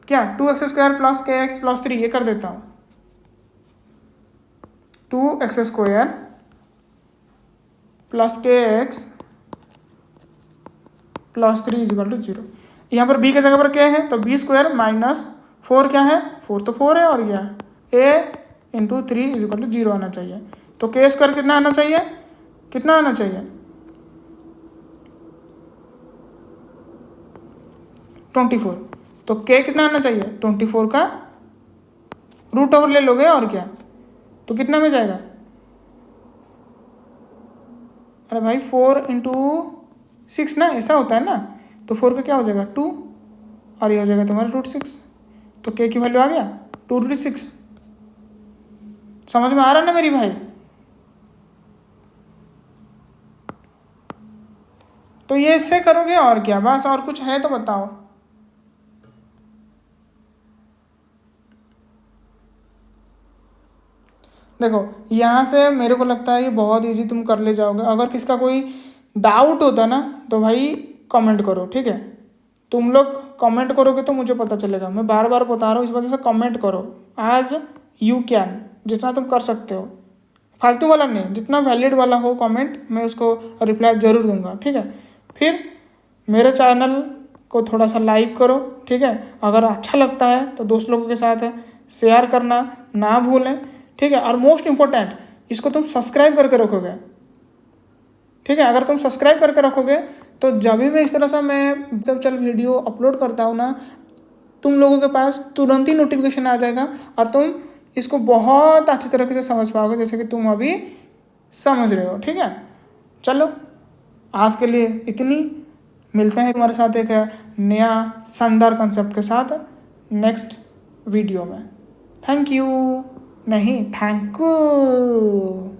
क्या 2x² + kx + 3, ये कर देता हूँ, 2x² + kx + 3 = 0। यहाँ पर b की जगह पर k है, तो b² - 4 क्या है, 4 तो 4 है, और क्या a × 3 = 0 आना चाहिए। तो k² कितना आना चाहिए, कितना आना चाहिए 24। तो k कितना आना चाहिए 24 का √ओवर ले लोगे, और क्या, तो कितना में जाएगा, अरे भाई 4 × 6 ना, ऐसा होता है ना, तो 4 का क्या हो जाएगा 2, और ये हो जाएगा तुम्हारा √6। तो k की वैल्यू आ गया 2√6। समझ में आ रहा है ना मेरी भाई? तो ये इससे करोगे, और क्या, बस, और कुछ है तो बताओ। देखो यहाँ से मेरे को लगता है ये बहुत इजी तुम कर ले जाओगे। अगर किसका कोई डाउट होता ना तो भाई कमेंट करो, ठीक है। तुम लोग कमेंट करोगे तो मुझे पता चलेगा, मैं बार बार बता रहा हूँ, इस वजह से कमेंट करो आज यू कैन, जितना तुम कर सकते हो, फालतू वाला नहीं, जितना वैलिड वाला हो कमेंट, मैं उसको रिप्लाई ज़रूर दूंगा, ठीक है। फिर मेरे चैनल को थोड़ा सा लाइक करो, ठीक है। अगर अच्छा लगता है तो दोस्त लोगों के साथ शेयर करना ना भूलें, ठीक है। और मोस्ट इम्पोर्टेंट, इसको तुम सब्सक्राइब करके रखोगे, ठीक है। अगर तुम सब्सक्राइब करके रखोगे तो जब भी मैं इस तरह से मैं जब चल वीडियो अपलोड करता हूँ ना, तुम लोगों के पास तुरंत ही नोटिफिकेशन आ जाएगा, और तुम इसको बहुत अच्छी तरीके से समझ पाओगे, जैसे कि तुम अभी समझ रहे हो, ठीक है। चलो आज के लिए इतनी, मिलते हैं तुम्हारे साथ एक नया शानदार कंसेप्ट के साथ नेक्स्ट वीडियो में। थैंक यू, नहीं थैंक यू।